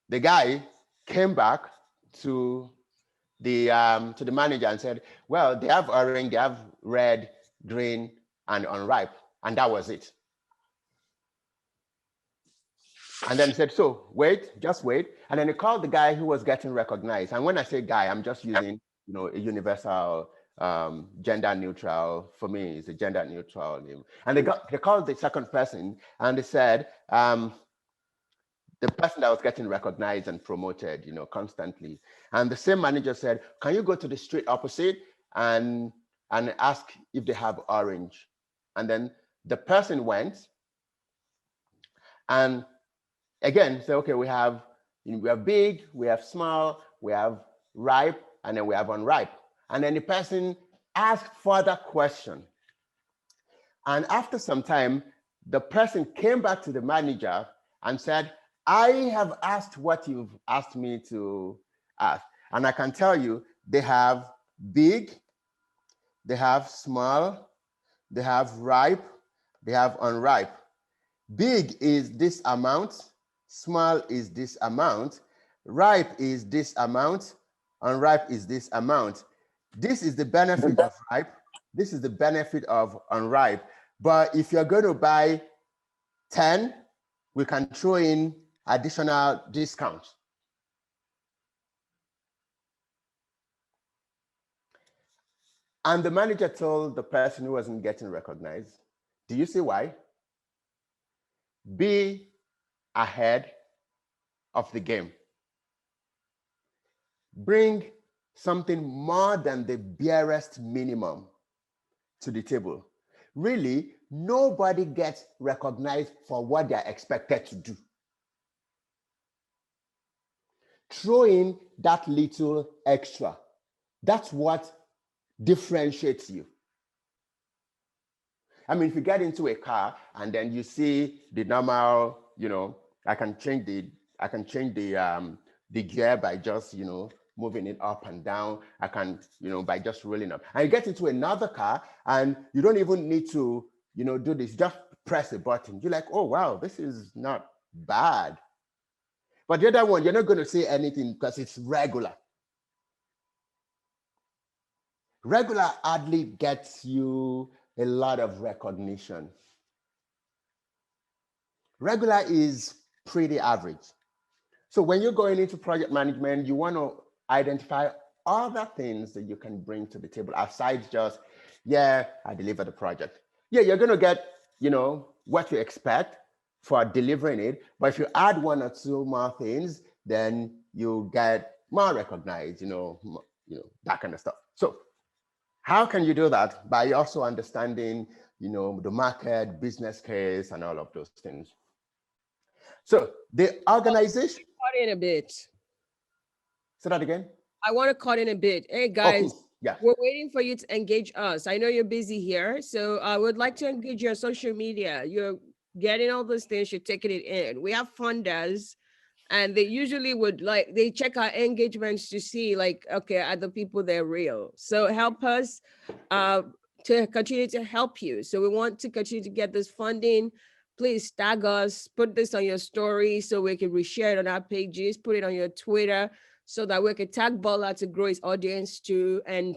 the guy came back to the manager and said, well, they have orange, they have red, green, and unripe. And that was it. And then said, so wait, just wait. And then he called the guy who was getting recognized. And when I say guy, I'm just using, you know, a universal, gender neutral. For me, it's a gender neutral name. And they called the second person and they said, the person that was getting recognized and promoted, you know, constantly. And the same manager said, can you go to the street opposite and ask if they have orange? And then the person went and again, say, okay, we have big, we have small, we have ripe, and then we have unripe. And then the person asked further question. And after some time, the person came back to the manager and said, I have asked what you've asked me to ask. And I can tell you, they have big, they have small, they have ripe, they have unripe. Big is this amount, small is this amount, ripe is this amount, unripe is this amount. This is the benefit of ripe, this is the benefit of unripe. But if you're going to buy 10, we can throw in additional discounts. And the manager told the person who wasn't getting recognized, do you see why? Be ahead of the game. Bring something more than the barest minimum to the table. Really, nobody gets recognized for what they're expected to do. Throw in that little extra. That's what differentiates you. I mean, if you get into a car and then you see the normal, you know, I can change the gear by just, you know, moving it up and down. I can, you know, by just rolling up. And you get into another car and you don't even need to, you know, do this. Just press a button. You're like, oh, wow, this is not bad. But the other one, you're not going to say anything because it's regular. Regular hardly gets you a lot of recognition. Regular is pretty average. So when you're going into project management, you want to identify other things that you can bring to the table aside just, yeah, I deliver the project. Yeah, you're going to get, you know, what you expect for delivering it. But if you add one or two more things, then you get more recognized, you know, that kind of stuff. So how can you do that? By also understanding, you know, the market, business case, and all of those things. So the organization. Cut in a bit. Say that again. I want to cut in a bit. Hey guys, yeah, we're waiting for you to engage us. I know you're busy here, so I would like to engage your social media. You're getting all those things, you're taking it in. We have funders, and they usually would they check our engagements to see like, okay, are the people they're real? So help us to continue to help you. So we want to continue to get this funding. Please tag us, put this on your story so we can reshare it on our pages, put it on your Twitter so that we can tag Bola to grow his audience too. And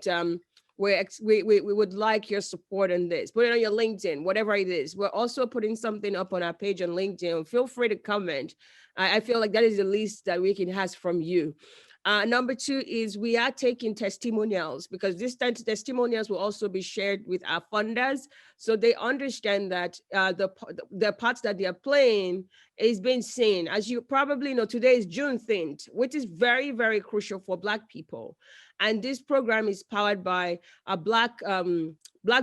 we would like your support on this. Put it on your LinkedIn, whatever it is. We're also putting something up on our page on LinkedIn. Feel free to comment. I feel like that is the least that we can ask from you. Number two is we are taking testimonials, because this time testimonials will also be shared with our funders, so they understand that the parts that they are playing is being seen. As you probably know, today is Juneteenth, which is very, very crucial for Black people. And this program is powered by a Black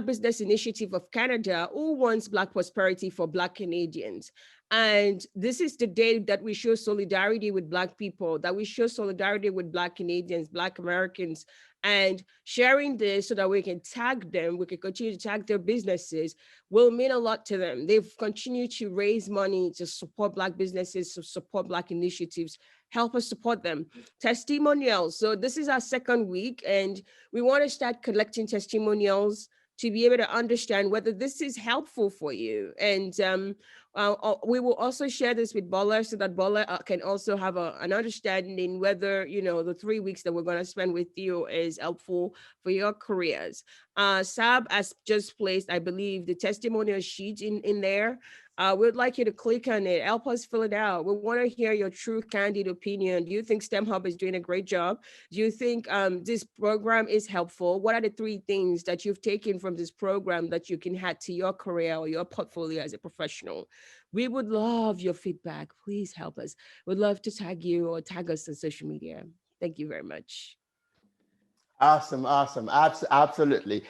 Business Initiative of Canada, who wants Black prosperity for Black Canadians. And this is the day that we show solidarity with Black people, that we show solidarity with Black Canadians, Black Americans, and sharing this so that we can tag them, we can continue to tag their businesses, will mean a lot to them. They've continued to raise money to support Black businesses, to support Black initiatives. Help us support them. Testimonials. So this is our second week, and we want to start collecting testimonials to be able to understand whether this is helpful for you. And we will also share this with Bola, so that Bola can also have an understanding whether, the 3 weeks that we're going to spend with you is helpful for your careers. Sab has just placed, I believe, the testimonial sheet in there. We'd like you to click on it, help us fill it out. We want to hear your true, candid opinion. Do you think STEMHub is doing a great job? Do you think this program is helpful? What are the 3 things that you've taken from this program that you can add to your career or your portfolio as a professional? We would love your feedback. Please help us. We'd love to tag you or tag us on social media. Thank you very much. Awesome. Absolutely.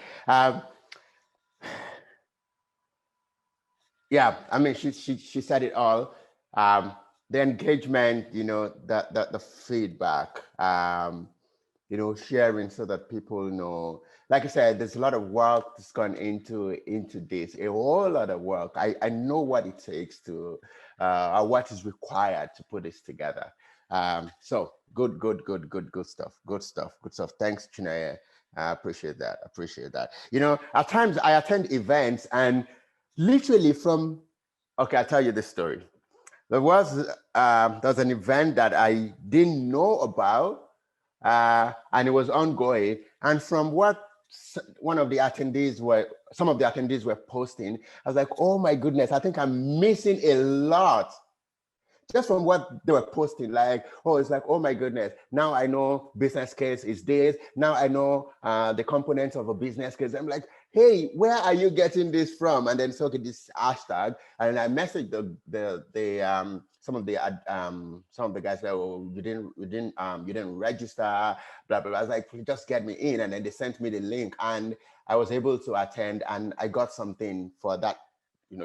Yeah, I mean, she said it all. The engagement, the feedback, sharing so that people know. Like I said, there's a lot of work that's gone into this, a whole lot of work. I know what it takes to, or what is required to put this together. So good stuff. Thanks, Chineye. I appreciate that. At times I attend events and literally okay, I'll tell you this story. There's an event that I didn't know about, and it was ongoing. And from what some of the attendees were posting, I was like, oh my goodness, I think I'm missing a lot. Just from what they were posting, it's like, oh my goodness, now I know business case is this. Now I know the components of a business case. I'm like, hey, where are you getting this from? And then so this hashtag, and I messaged some of the guys that, oh, you didn't register, blah blah blah. I was like, just get me in, and then they sent me the link, and I was able to attend, and I got something for that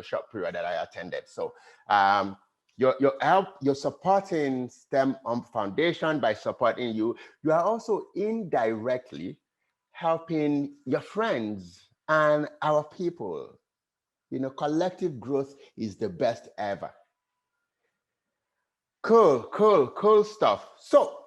short period that I attended. So you're supporting STEMHub Foundation by supporting you. You are also indirectly helping your friends and our people. Collective growth is the best ever. Cool stuff. So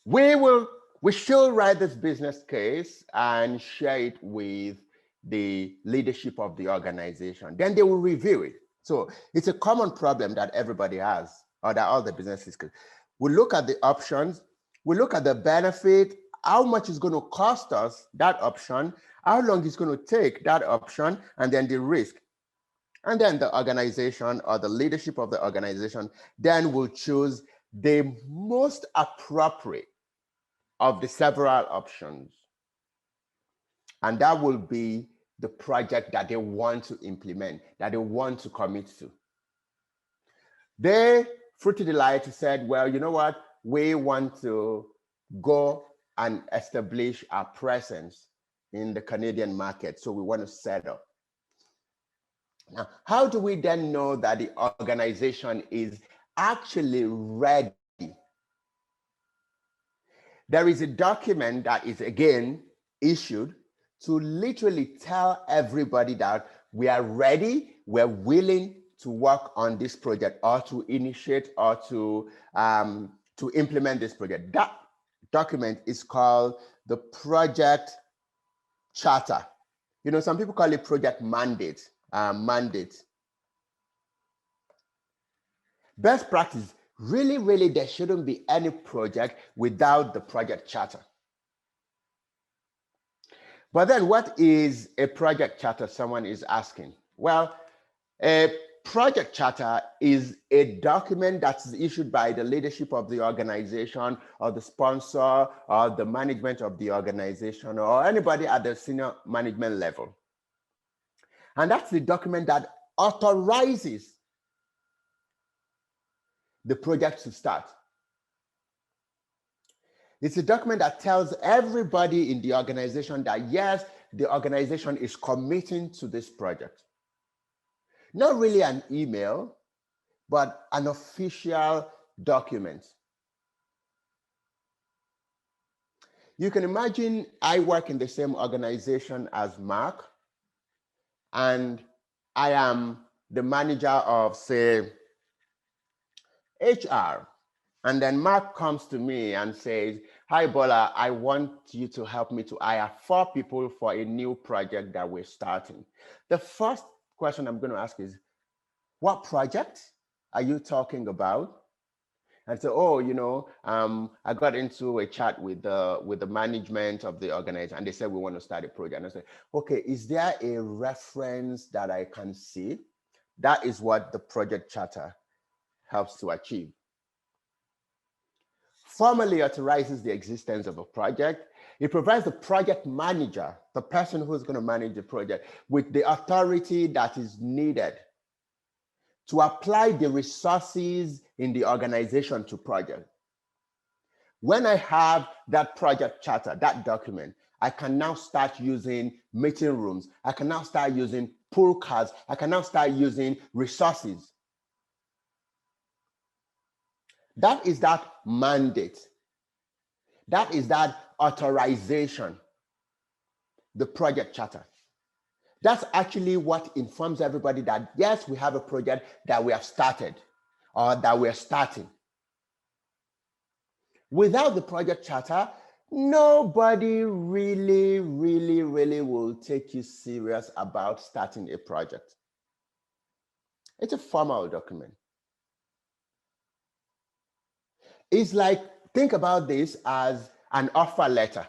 we should write this business case and share it with the leadership of the organization. Then they will review it. So it's a common problem that everybody has, or that all the businesses could. We look at the options, we look at the benefit, how much is going to cost us that option, how long it's going to take that option, and then the risk. And then the organization or the leadership of the organization then will choose the most appropriate of the several options. And that will be the project that they want to implement, that they want to commit to. They, Fruity Delight, said, well, you know what? We want to go and establish our presence in the Canadian market. So we want to set up. Now, how do we then know that the organization is actually ready? There is a document that is, again, issued to literally tell everybody that we are ready, we're willing to work on this project, or to initiate, or to implement this project. That document is called the project charter. Some people call it project mandate. Best practice, really, there shouldn't be any project without the project charter. But then what is a project charter, someone is asking? Well, a project charter is a document that's issued by the leadership of the organization or the sponsor or the management of the organization or anybody at the senior management level. And that's the document that authorizes the project to start. It's a document that tells everybody in the organization that yes, the organization is committing to this project. Not really an email, but an official document. You can imagine I work in the same organization as Mark, and I am the manager of, say, HR. And then Mark comes to me and says, hi, Bola, I want you to help me to hire 4 people for a new project that we're starting. The first question I'm going to ask is, what project are you talking about? And so, oh, you know, I got into a chat with the management of the organization, and they said we want to start a project. And I said, okay, is there a reference that I can see? That is what the project charter helps to achieve. Formally authorizes the existence of a project. It provides the project manager, the person who's going to manage the project, with the authority that is needed to apply the resources in the organization to project. When I have that project charter, that document, I can now start using meeting rooms. I can now start using pool cards. I can now start using resources. That is that mandate. That is that authorization, the project charter. That's actually what informs everybody that, yes, we have a project that we have started or that we're starting. Without the project charter, nobody really will take you serious about starting a project. It's a formal document. It's like, think about this as an offer letter.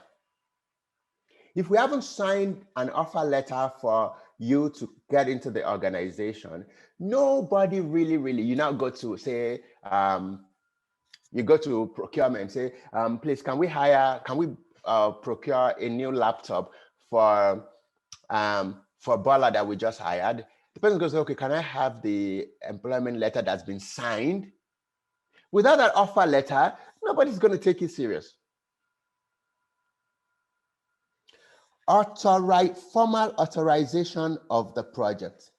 If we haven't signed an offer letter for you to get into the organization, nobody really, you now go to say, you go to procurement, say, please, can we procure a new laptop for Bola that we just hired? The person goes, okay, can I have the employment letter that's been signed? Without that offer letter, nobody's going to take you serious. Formal authorization of the project.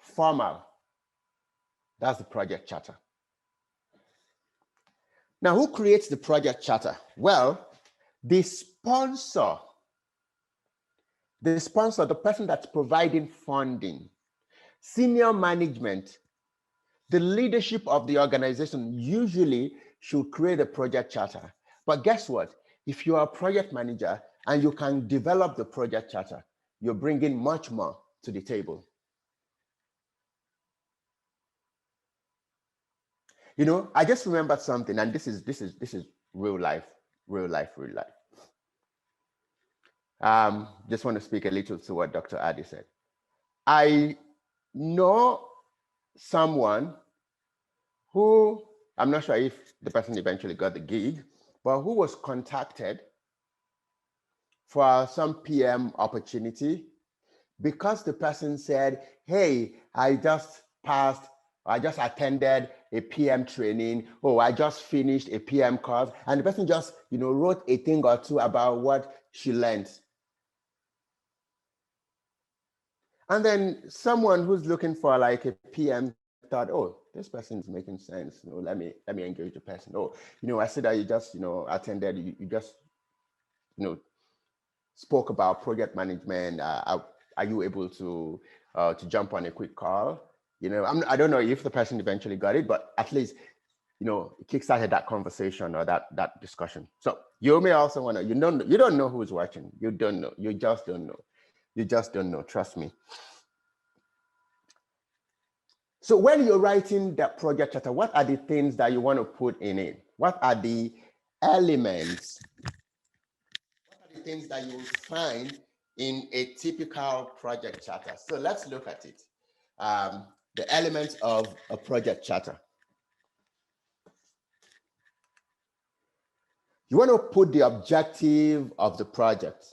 Formal. That's the project charter. Now, who creates the project charter? Well, the sponsor, the person that's providing funding, senior management, the leadership of the organization usually should create a project charter. But guess what? If you are a project manager and you can develop the project charter, you're bringing much more to the table. You know, I just remembered something, and this is real life. Just want to speak a little to what Dr. Adi said. I know someone who, I'm not sure if the person eventually got the gig, but who was contacted for some PM opportunity because the person said, hey, I just attended a PM training, oh, I just finished a PM course, and the person just, you know, wrote a thing or two about what she learned. And then someone who's looking for like a PM thought, oh, this person is making sense. You know, let me engage the person. Oh, you know, I see that you just, you know, attended, you just, you know, spoke about project management. Are you able to jump on a quick call? You know, I don't know if the person eventually got it, but at least, you know, it kickstarted that conversation or that discussion. So you may also want to, you don't know who's watching. You don't know. You just don't know. You just don't know. Trust me. So when you're writing that project charter, what are the things that you want to put in it? What are the elements things that you will find in a typical project charter. So let's look at it. The elements of a project charter. You want to put the objective of the project,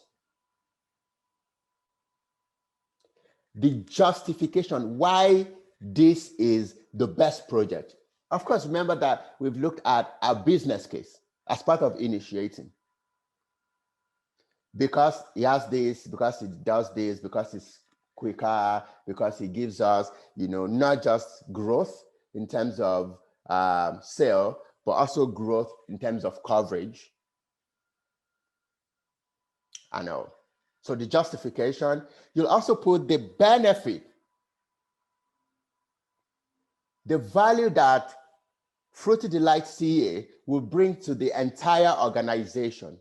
the justification why this is the best project. Of course, remember that we've looked at a business case as part of initiating. Because he has this, because it does this, because it's quicker, because it gives us, not just growth in terms of sale, but also growth in terms of coverage. I know. So the justification, you'll also put the benefit, the value that Fruity Delight CA will bring to the entire organization.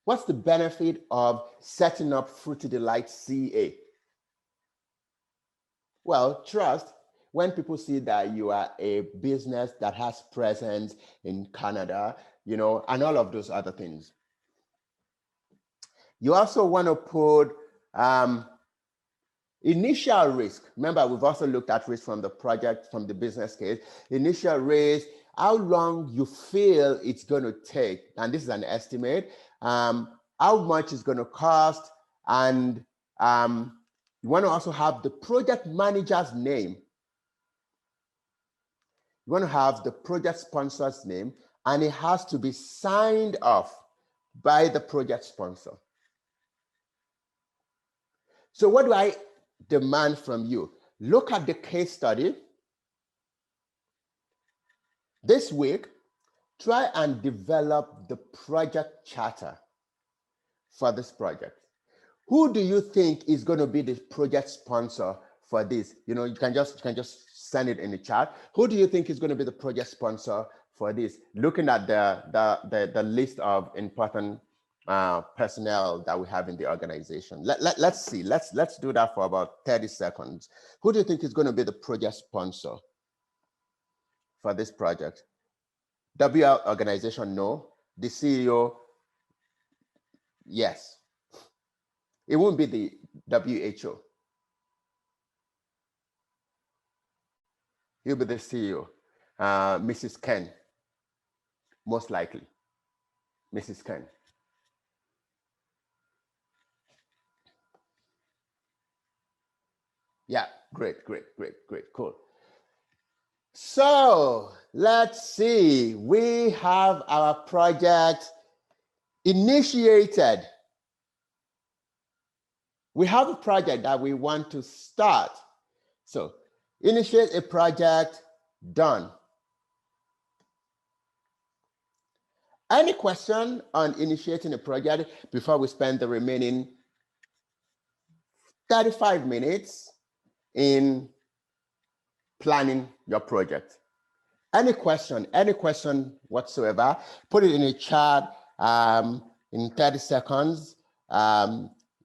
What's the benefit of setting up Fruity Delight CA? Well, trust. When people see that you are a business that has presence in Canada, and all of those other things. You also want to put initial risk. Remember, we've also looked at risk from the project, from the business case. Initial risk, how long you feel it's going to take. And this is an estimate. How much it's going to cost. And you want to also have the project manager's name. You want to have the project sponsor's name, and it has to be signed off by the project sponsor. So what do I demand from you? Look at the case study. This week, try and develop the project charter for this project. Who do you think is going to be the project sponsor for this? You can just send it in the chat. Who do you think is going to be the project sponsor for this? Looking at the list of important personnel that we have in the organization. Let's see. Let's do that for about 30 seconds. Who do you think is going to be the project sponsor for this project? WL organization, no. The CEO, yes. It won't be the WHO. He'll be the CEO. Mrs. Ken, most likely. Mrs. Ken. Yeah, great, cool. So let's see. We have our project initiated. We have a project that we want to start. So initiate a project, done. Any question on initiating a project before we spend the remaining 35 minutes in planning your project? Any question whatsoever, put it in a chat in 30 seconds.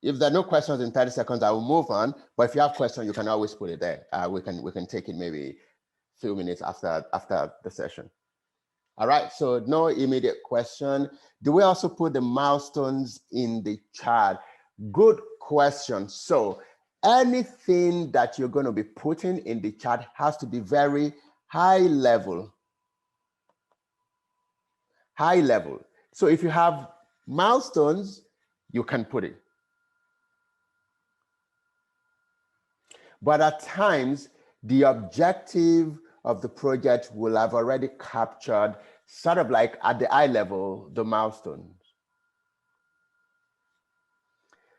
If there are no questions in 30 seconds, I will move on. But if you have questions, you can always put it there. We can take it maybe a few minutes after the session. All right, so no immediate question. Do we also put the milestones in the chat? Good question. So anything that you're going to be putting in the chat has to be very high level. High level. So if you have milestones, you can put it. But at times, the objective of the project will have already captured, sort of like at the eye level, the milestones.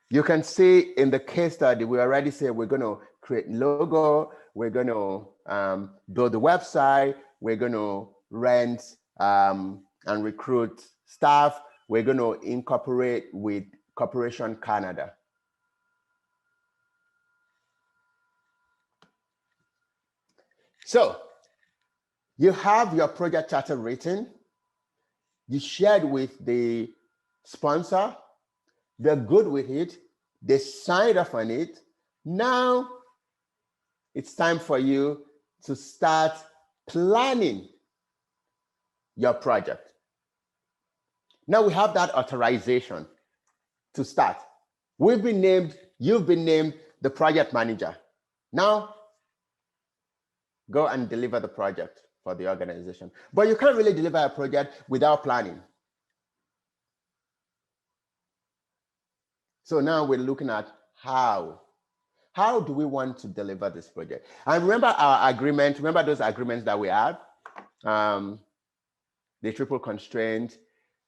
You can see in the case study, we already say we're going to create logo, we're going to build the website, we're going to rent and recruit staff, we're going to incorporate with Corporation Canada. So you have your project charter written, you shared with the sponsor, they're good with it, they signed off on it. Now it's time for you to start planning your project. Now we have that authorization to start. You've been named the project manager. Now, go and deliver the project for the organization. But you can't really deliver a project without planning. So now we're looking at how do we want to deliver this project? And remember our agreement, remember those agreements that we had? The triple constraint,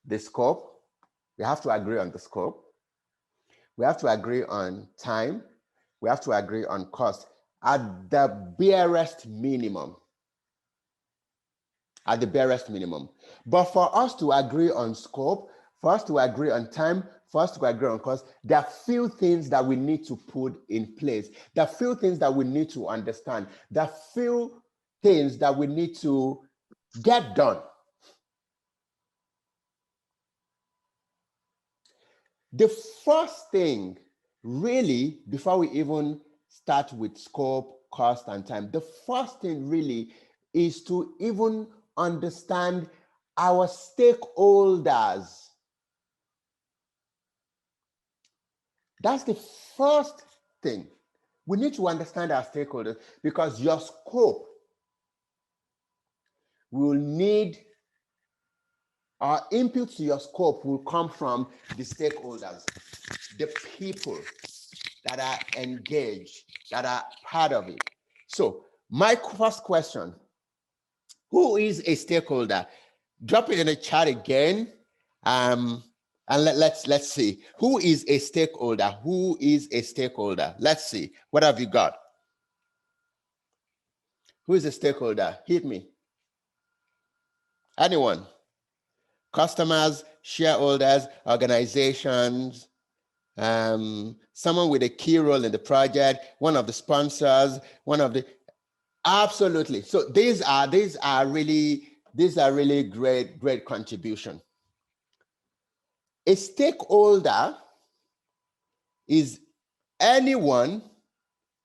the scope. We have to agree on the scope. We have to agree on time. We have to agree on cost at the barest minimum. At the barest minimum. But for us to agree on scope, for us to agree on time, for us to agree on cost, there are few things that we need to put in place. There are few things that we need to understand. There are few things that we need to get done. The first thing, really, before we even start with scope, cost, and time, the first thing really is to even understand our stakeholders. That's the first thing. We need to understand our stakeholders, because your scope will need, our input to your scope will come from the stakeholders, the people that are engaged, that are part of it. So my first question, who is a stakeholder? Drop it in the chat again. And let's see, who is a stakeholder? Who is a stakeholder? Let's see, what have you got? Who is a stakeholder? Hit me. Anyone? Customers, shareholders, organizations, someone with a key role in the project, one of the sponsors, one of the, absolutely. So these are really great contribution. A stakeholder is anyone,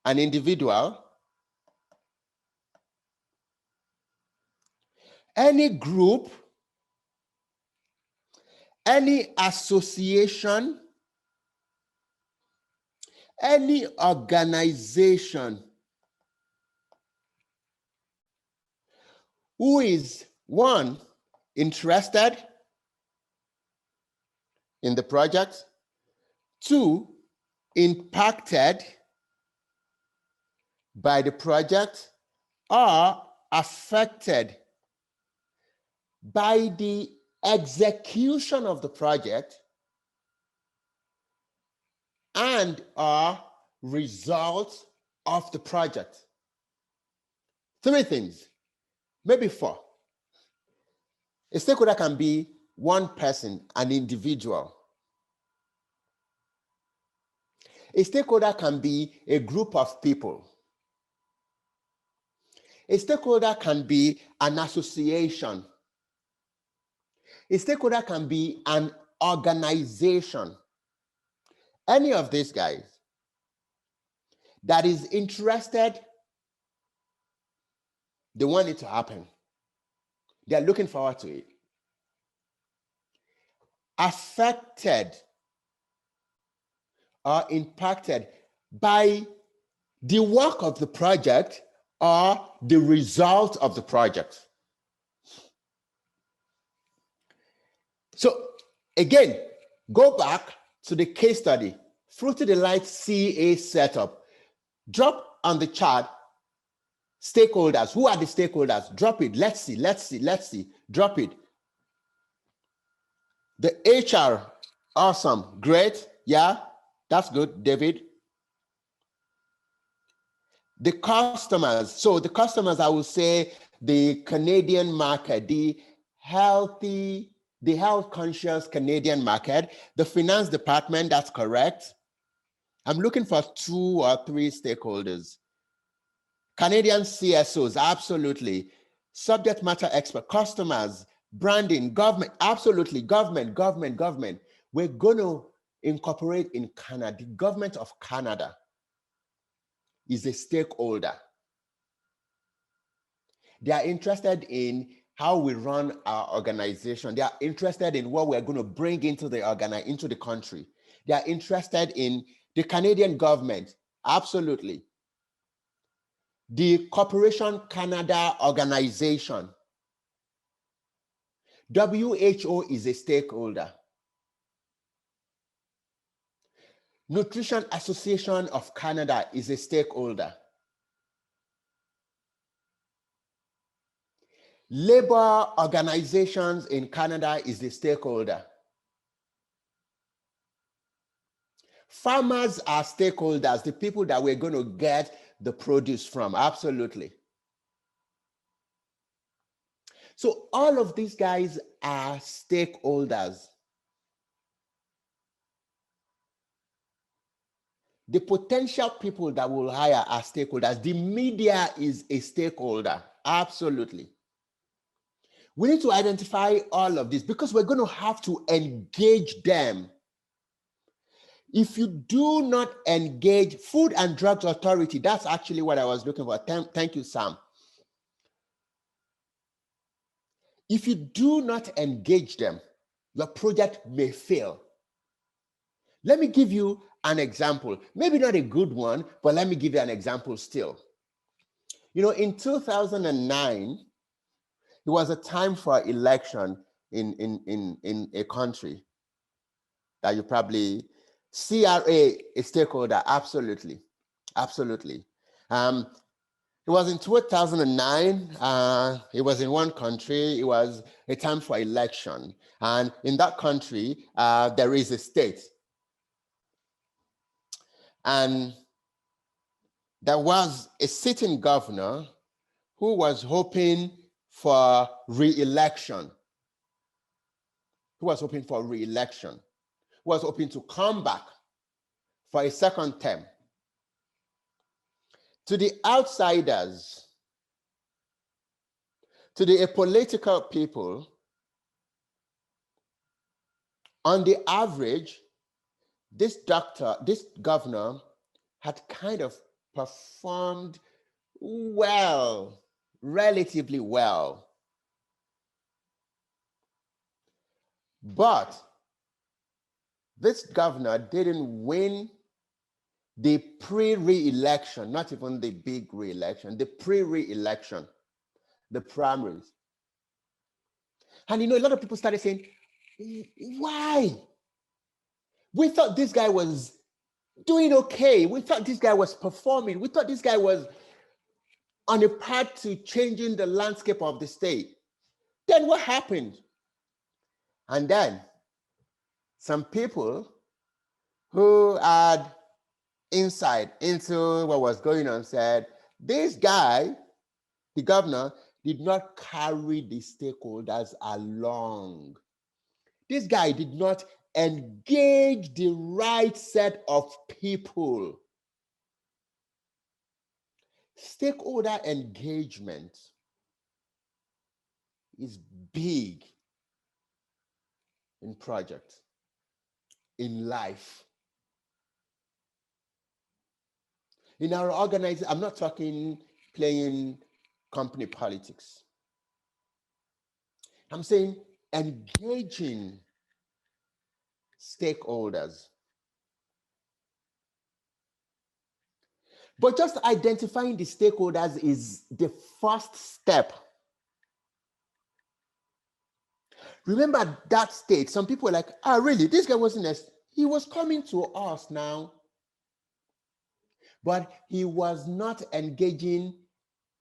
an individual, any group, any association, any organization who is, one, interested in the project, two, impacted by the project, or affected by the execution of the project and or results of the project. Three things, maybe four. A stakeholder can be one person, an individual. A stakeholder can be a group of people. A stakeholder can be an association. A stakeholder can be an organization. Any of these guys that is interested, they want it to happen. They're looking forward to it. Affected or impacted by the work of the project or the result of the project. So again, go back to the case study, Fruity Delight CA setup. Drop on the chart stakeholders. Who are the stakeholders? Drop it. Let's see. Drop it. The HR, awesome, great. Yeah, that's good, David. The customers. So the customers, I will say the Canadian market, the health conscious Canadian market, the finance department, that's correct. I'm looking for 2 or 3 stakeholders. Canadian CSOs, absolutely. Subject matter expert, customers, branding, government, absolutely. Government. We're going to incorporate in Canada. The government of Canada is a stakeholder. They are interested in how we run our organization. They are interested in what we're going to bring into the into the country. They are interested in the Canadian government. Absolutely. The Corporation Canada organization. WHO is a stakeholder. Nutrition Association of Canada is a stakeholder. Labor organizations in Canada is a stakeholder. Farmers are stakeholders, the people that we're going to get the produce from, absolutely. So all of these guys are stakeholders. The potential people that will hire are stakeholders. The media is a stakeholder, absolutely. We need to identify all of this because we're going to have to engage them. If you do not engage Food and Drugs Authority, that's actually what I was looking for. Thank you, Sam. If you do not engage them, your project may fail. Let me give you an example. Maybe not a good one, but let me give you an example still. You know, in 2009, it was a time for election in a country that you probably, CRA, a stakeholder, absolutely, absolutely. It was in 2009, it was in one country, it was a time for election. And in that country, there is a state. And there was a sitting governor who was hoping for re-election. Who was hoping for re-election. Who was hoping to come back for a second term. To the outsiders, to the apolitical people, on the average, this governor had kind of performed well, relatively well. But this governor didn't win the pre-re-election, not even the big re-election, the pre-re-election, the primaries. And you know, a lot of people started saying, why? We thought this guy was doing okay. We thought this guy was performing. We thought this guy was on a path to changing the landscape of the state. Then what happened? And then some people who had insight into what was going on said, this guy, the governor, did not carry the stakeholders along. This guy did not engage the right set of people. Stakeholder engagement is big in projects, in life. In our organization, I'm not talking playing company politics. I'm saying engaging stakeholders. But just identifying the stakeholders is the first step. Remember that state, some people were like, ah, really, this guy wasn't, he was coming to us now. But he was not engaging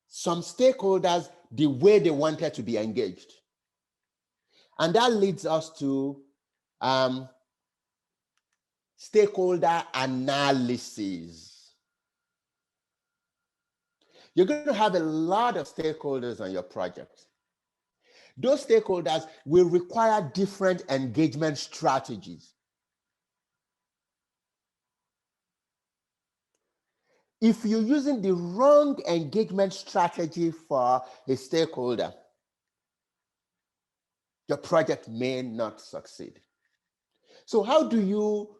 some stakeholders the way they wanted to be engaged. And that leads us to stakeholder analysis. You're going to have a lot of stakeholders on your project. Those stakeholders will require different engagement strategies. If you're using the wrong engagement strategy for a stakeholder, your project may not succeed. So how do you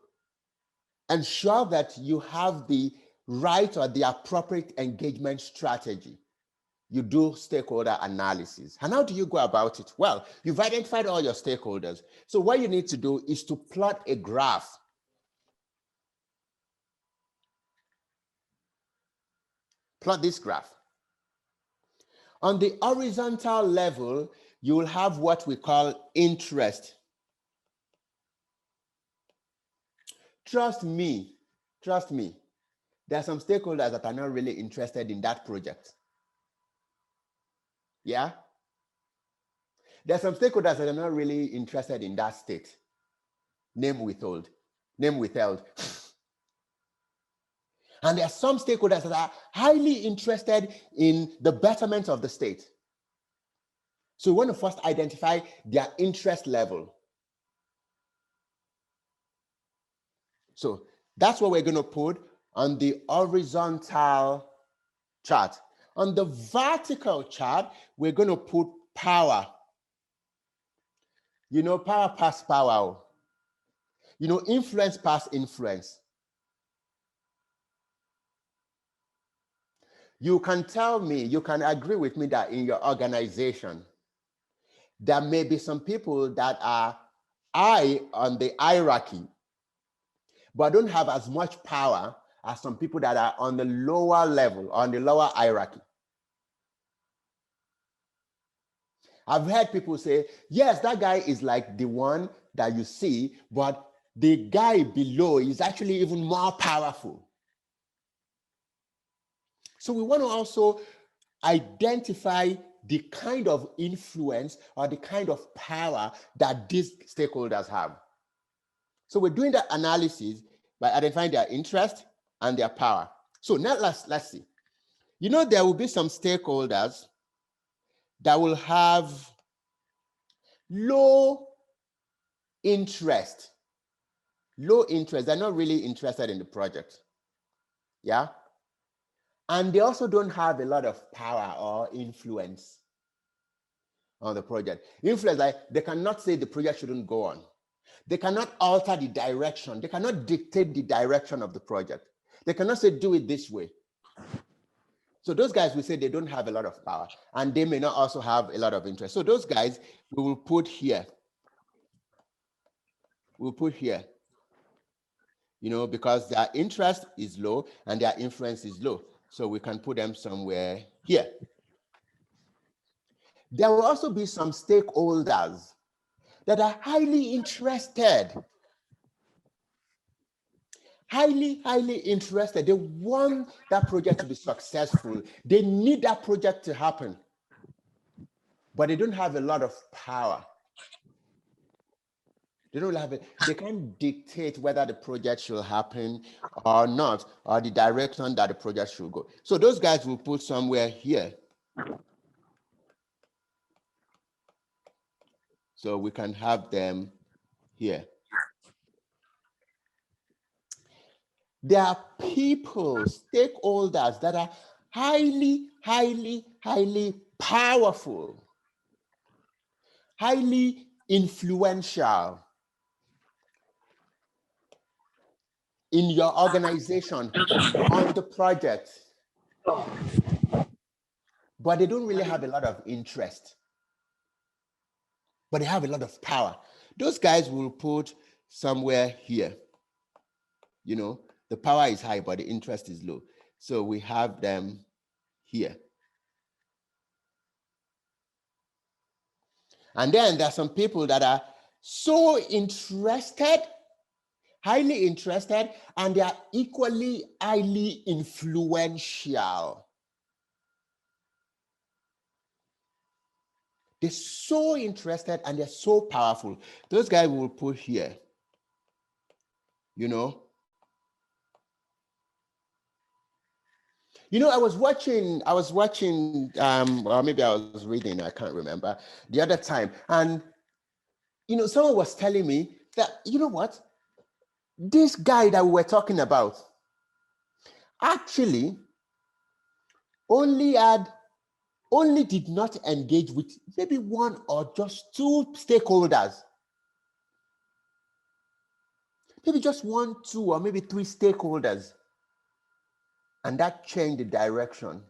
ensure that you have the right or the appropriate engagement strategy? you do stakeholder analysis. And how do you go about it? Well, you've identified all your stakeholders. So what you need to do is to plot a graph. Plot this graph. On the horizontal level, you will have what we call interest. Trust me, there are some stakeholders that are not really interested in that project. Yeah? There are some stakeholders that are not really interested in that state. Name withheld. And there are some stakeholders that are highly interested in the betterment of the state. So we want to first identify their interest level. So that's what we're going to put on the horizontal chart. On the vertical chart, we're going to put power. You know, power past power. You know, influence past influence. You can tell me, you can agree with me that in your organization, there may be some people that are high on the hierarchy, but don't have as much power as some people that are on the lower level, on the lower hierarchy. I've heard people say, yes, that guy is like the one that you see, but the guy below is actually even more powerful. So we want to also identify the kind of influence or the kind of power that these stakeholders have. So we're doing that analysis by identifying their interest and their power. So now let's see. You know, there will be some stakeholders that will have low interest. They're not really interested in the project. Yeah. And they also don't have a lot of power or influence on the project. Influence, like they cannot say the project shouldn't go on. They cannot alter the direction. They cannot dictate the direction of the project. They cannot say, do it this way. So those guys, we say they don't have a lot of power, and they may not also have a lot of interest. So those guys, we will put here. We'll put here, you know, because their interest is low and their influence is low. So we can put them somewhere here. There will also be some stakeholders that are highly interested. Highly interested. They want that project to be successful. They need that project to happen, but they don't have a lot of power. They don't have it. They can't dictate whether the project should happen or not, or the direction that the project should go. So those guys will put somewhere here. So we can have them here. There are people, stakeholders that are highly powerful, highly influential in your organization on the project, but they don't really have a lot of interest, but they have a lot of power. Those guys will put somewhere here. You know, the power is high, but the interest is low. So we have them here. And then there are some people that are so interested, highly interested, and they are equally highly influential. They're so interested and they're so powerful. Those guys will put here, you know. You know, I was watching, or maybe I was reading, I can't remember, the other time. And, you know, someone was telling me that, you know what, this guy that we were talking about actually only did not engage with maybe one or just two stakeholders. Maybe just one, two, or maybe three stakeholders. And that changed the direction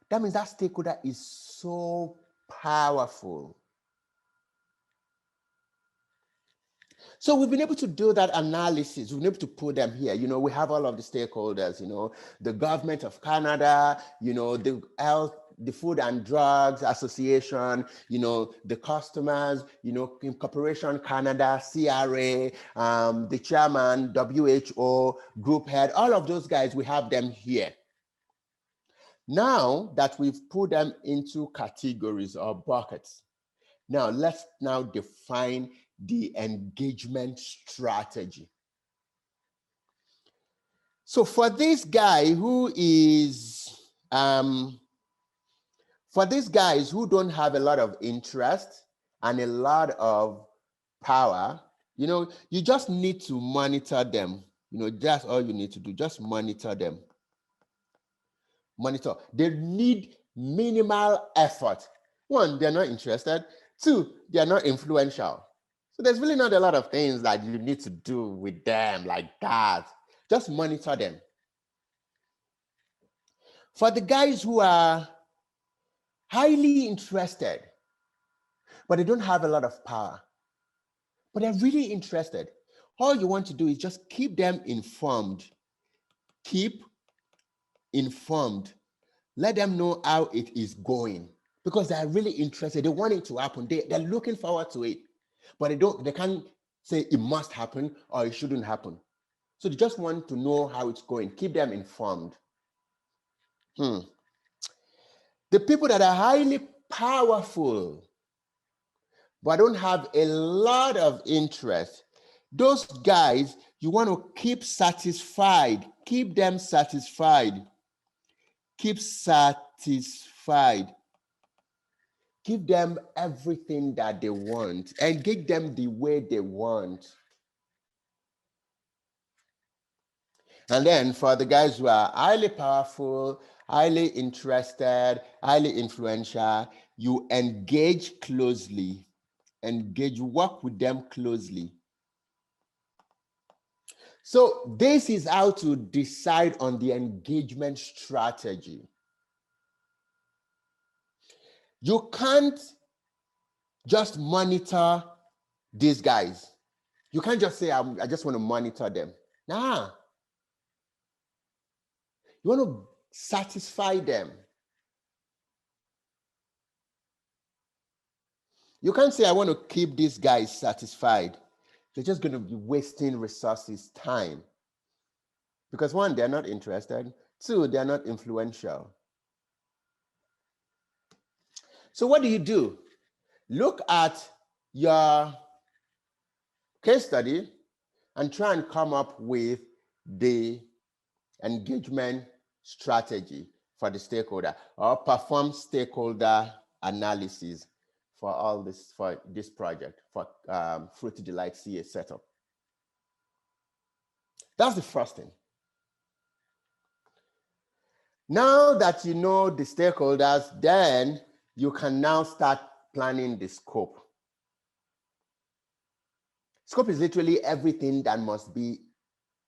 That means that stakeholder is so powerful. So we've been able to do that analysis. We've been able to put them here. We have all of the stakeholders, the government of Canada, the health, the Food and Drugs Association, the customers, Corporation Canada, CRA, the chairman, WHO, group head, all of those guys, we have them here. Now that we've put them into categories or buckets, now let's now define the engagement strategy. So for this guy for these guys who don't have a lot of interest and a lot of power, you just need to monitor them. That's all you need to do. Just monitor them. Monitor. They need minimal effort. One, they're not interested. Two, they're not influential. So there's really not a lot of things that you need to do with them like that. Just monitor them. For the guys who are highly interested, but they don't have a lot of power, but they're really interested, all you want to do is just keep them informed. Keep informed. Let them know how it is going because they're really interested. They want it to happen. They're looking forward to it, but they can't say it must happen or it shouldn't happen. So they just want to know how it's going. Keep them informed. The people that are highly powerful, but don't have a lot of interest, those guys, you want to keep satisfied. Keep them satisfied. Keep satisfied. Give them everything that they want. Engage them the way they want. And then for the guys who are highly powerful, highly interested, highly influential, you engage closely. Work with them closely. So this is how to decide on the engagement strategy. You can't just monitor these guys. You can't just say, I just want to monitor them. Nah. You want to satisfy them. You can't say, I want to keep these guys satisfied. They're just going to be wasting resources, time. Because one, they're not interested. Two, they're not influential. So what do? Look at your case study and try and come up with the engagement strategy for the stakeholder or perform stakeholder analysis for this project, for Fruity Delight CA setup. That's the first thing. Now that you know the stakeholders, then you can now start planning the scope. Scope is literally everything that must be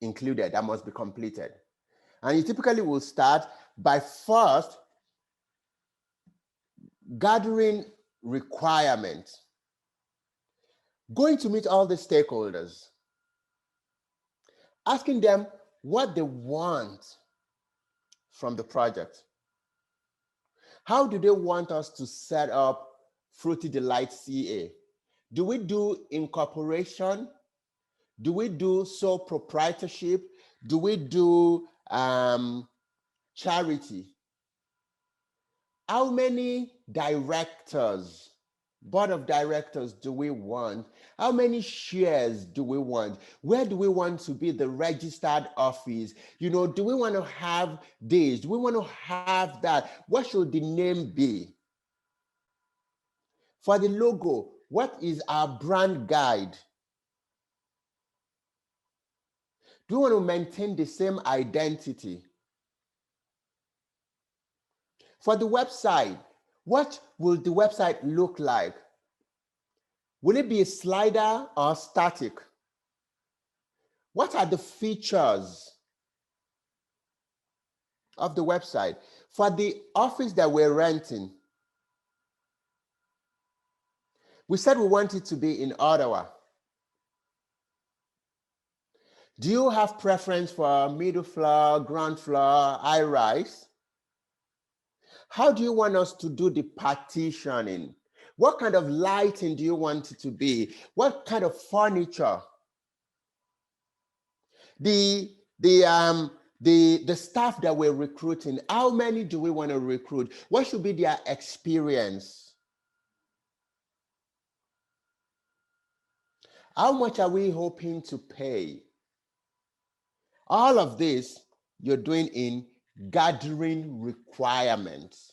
included, that must be completed. And you typically will start by first gathering requirements, going to meet all the stakeholders, asking them what they want from the project. How do they want us to set up Fruity Delight CA? Do we do incorporation? Do we do sole proprietorship? Do we do charity? How many directors, board of directors do we want? How many shares do we want? Where do we want to be the registered office? Do we want to have this? Do we want to have that? What should the name be? For the logo, what is our brand guide? Do we want to maintain the same identity? For the website, what will the website look like? Will it be a slider or static? What are the features of the website? For the office that we're renting, we said we want it to be in Ottawa. Do you have preference for middle floor, ground floor, high rise? How do you want us to do the partitioning? What kind of lighting do you want it to be? What kind of furniture? The staff that we're recruiting, how many do we want to recruit? What should be their experience? How much are we hoping to pay? All of this you're doing in gathering requirements.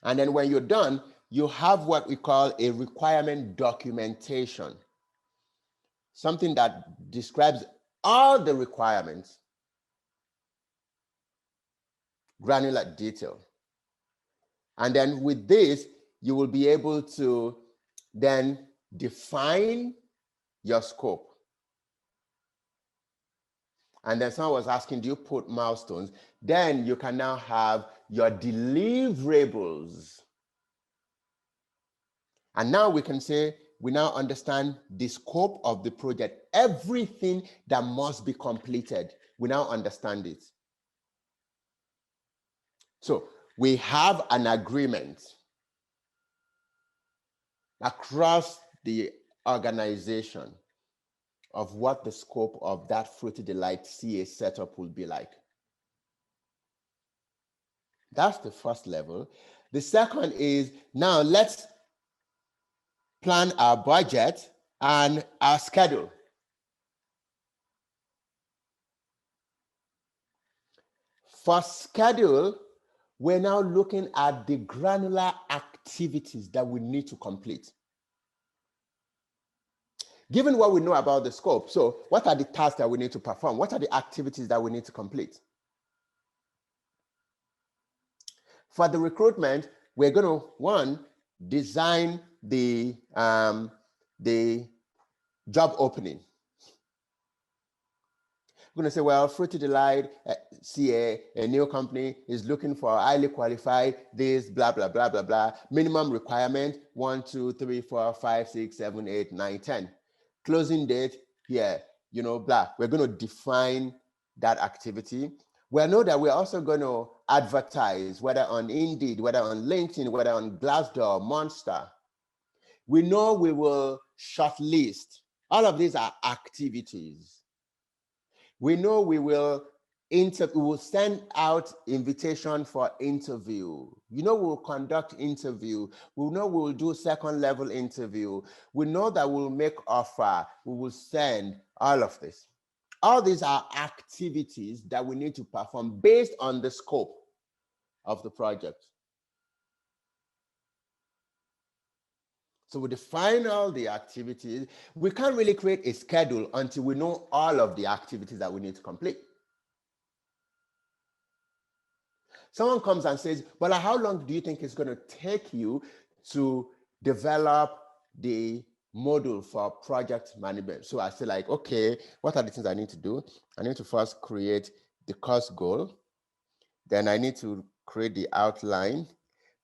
And then when you're done, you have what we call a requirement documentation, something that describes all the requirements, granular detail. And then with this, you will be able to then define your scope. And then someone was asking, do you put milestones? Then you can now have your deliverables. And now we can say, we now understand the scope of the project, everything that must be completed. We now understand it. So we have an agreement across the organization of what the scope of that Fruity Delight CA setup will be like. That's the first level. The second is, now let's plan our budget and our schedule. For schedule, we're now looking at the granular activities that we need to complete. Given what we know about the scope, so what are the tasks that we need to perform? What are the activities that we need to complete? For the recruitment, we're going to, one, design the job opening. We're going to say, well, Fruity Delight, CA, a new company is looking for highly qualified, this, blah, blah, blah, blah, blah. Minimum requirement, 1, 2, 3, 4, 5, 6, 7, 8, 9, 10. Closing date, here, you know, blah. We're going to define that activity. We know that we're also going to advertise, whether on Indeed, whether on LinkedIn, whether on Glassdoor, Monster. We know we will shortlist. All of these are activities. We know we will send out invitation for interview. You know, we'll conduct interview. We know we'll do second level interview. We know that we'll make offer. We will send all of this. All these are activities that we need to perform based on the scope of the project. So we define all the activities. We can't really create a schedule until we know all of the activities that we need to complete. Someone comes and says, well, how long do you think it's going to take you to develop the module for project management? So I say, like, okay, what are the things I need to do? I need to first create the cost goal. Then I need to create the outline.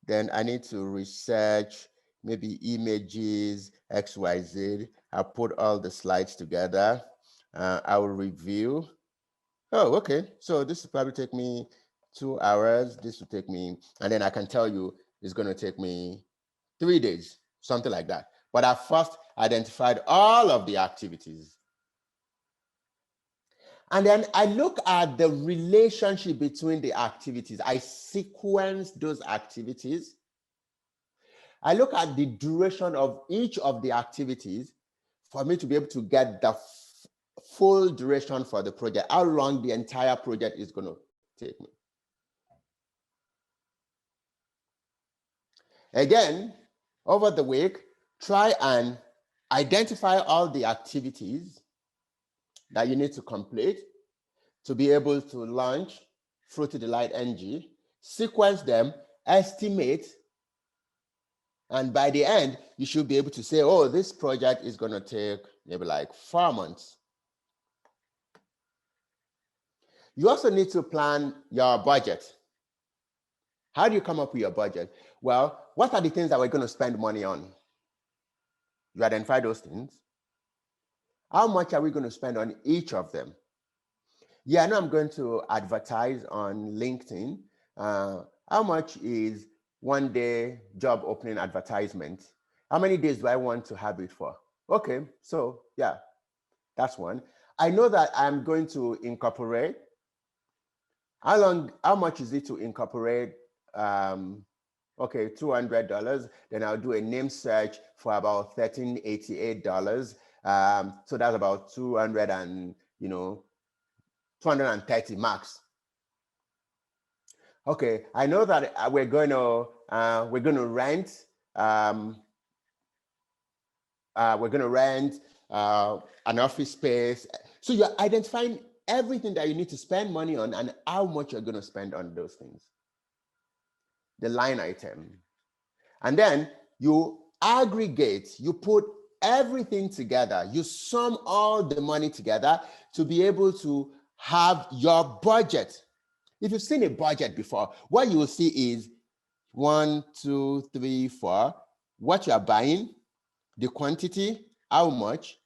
Then I need to research maybe images, XYZ. I'll put all the slides together. I will review. Oh, okay. So this will probably take me 2 hours. This will take me, and then I can tell you it's going to take me 3 days, something like that. But I first identified all of the activities. And then I look at the relationship between the activities. I sequence those activities. I look at the duration of each of the activities for me to be able to get the full duration for the project, how long the entire project is going to take me. Again, over the week, try and identify all the activities that you need to complete to be able to launch Fruity Delight NG, sequence them, estimate, and by the end, you should be able to say, oh, this project is going to take maybe like 4 months. You also need to plan your budget. How do you come up with your budget? Well, what are the things that we're going to spend money on? You identify those things. How much are we going to spend on each of them? Yeah, I know I'm going to advertise on LinkedIn. How much is one day job opening advertisement? How many days do I want to have it for? Okay, so yeah, that's one. I know that I'm going to incorporate. How much is it to incorporate? Okay, $200. Then I'll do a name search for about $1388. So that's about 230 max. Okay, I know that we're going to rent. We're going to rent an office space. So you're identifying everything that you need to spend money on and how much you're going to spend on those things. The line item. And then you aggregate, you put everything together, you sum all the money together to be able to have your budget. If you've seen a budget before, what you will see is 1, 2, 3, 4, what you are buying, the quantity, how much,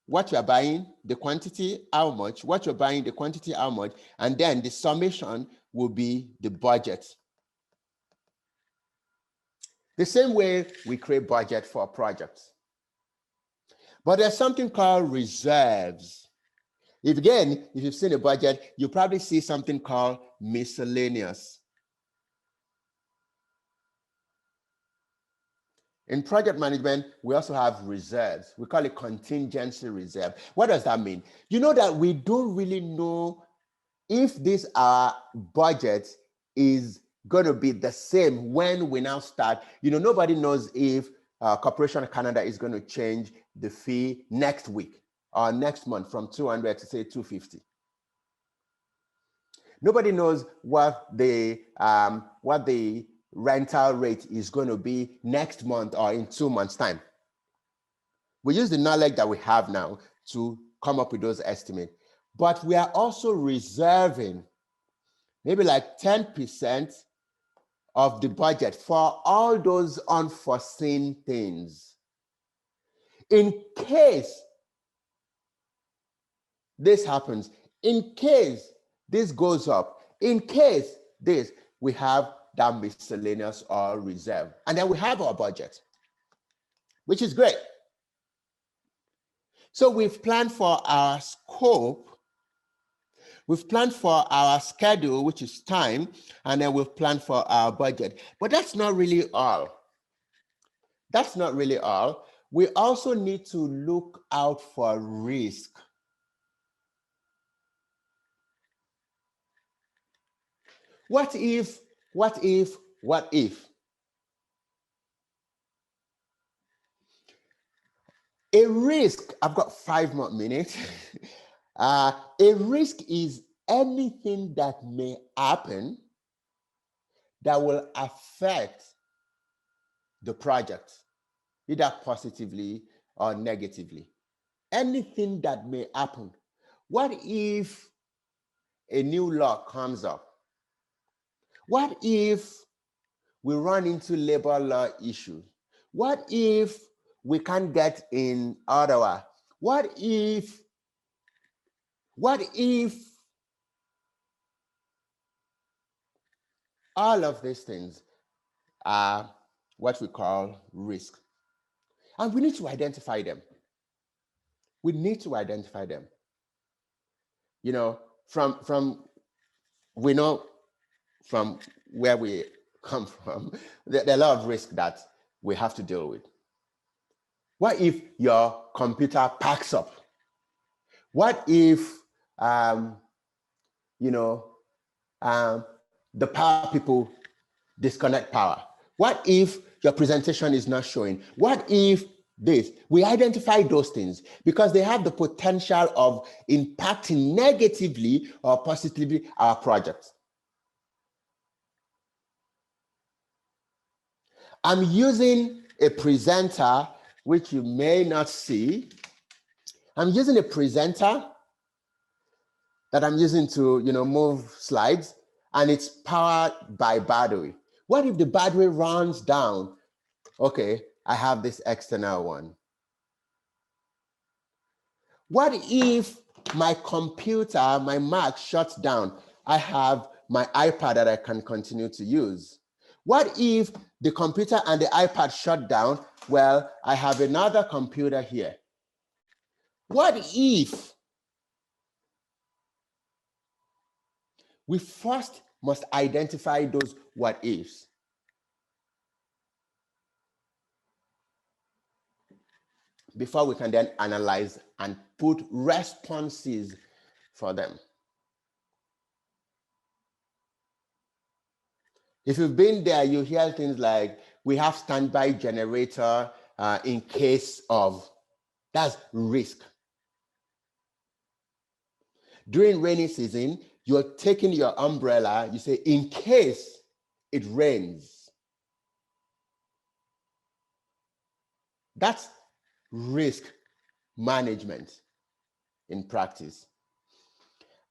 what you are buying, the quantity, how much, what you're buying, the quantity, how much, and then the summation will be the budget. The same way we create budget for projects. But there's something called reserves. If you've seen a budget, you probably see something called miscellaneous. In project management, we also have reserves. We call it contingency reserve. What does that mean? You know that we don't really know if this budget is going to be the same when we now start. Nobody knows if Corporation of Canada is going to change the fee next week or next month from 200 to say 250. Nobody knows what the rental rate is going to be next month or in 2 months' time. We use the knowledge that we have now to come up with those estimates. But we are also reserving maybe like 10% of the budget for all those unforeseen things. In case this happens, in case this goes up, in case this, we have that miscellaneous or reserve. And then we have our budget, which is great. So we've planned for our scope, we've planned for our schedule, which is time, and then we've planned for our budget. But that's not really all. That's not really all. We also need to look out for risk. What if? A risk, I've got 5 more minutes. A risk is anything that may happen that will affect the project, either positively or negatively. Anything that may happen. What if a new law comes up? What if we run into labor law issues? What if we can't get in Ottawa? What if all of these things are what we call risk? And we need to identify them. We need to identify them. We know from where we come from, there are a lot of risks that we have to deal with. What if your computer packs up? What if the power people disconnect power? What if your presentation is not showing? What if this? We identify those things because they have the potential of impacting negatively or positively our project. I'm using a presenter, which you may not see. I'm using a presenter that I'm using to, move slides, and it's powered by battery. What if the battery runs down? Okay, I have this external one. What if my computer, my Mac shuts down? I have my iPad that I can continue to use. What if the computer and the iPad shut down? Well, I have another computer here. What if we first must identify those what ifs? Before we can then analyze and put responses for them. If you've been there, you hear things like, we have standby generator in case of. That's risk. During rainy season, you're taking your umbrella, you say, in case it rains. That's risk management in practice.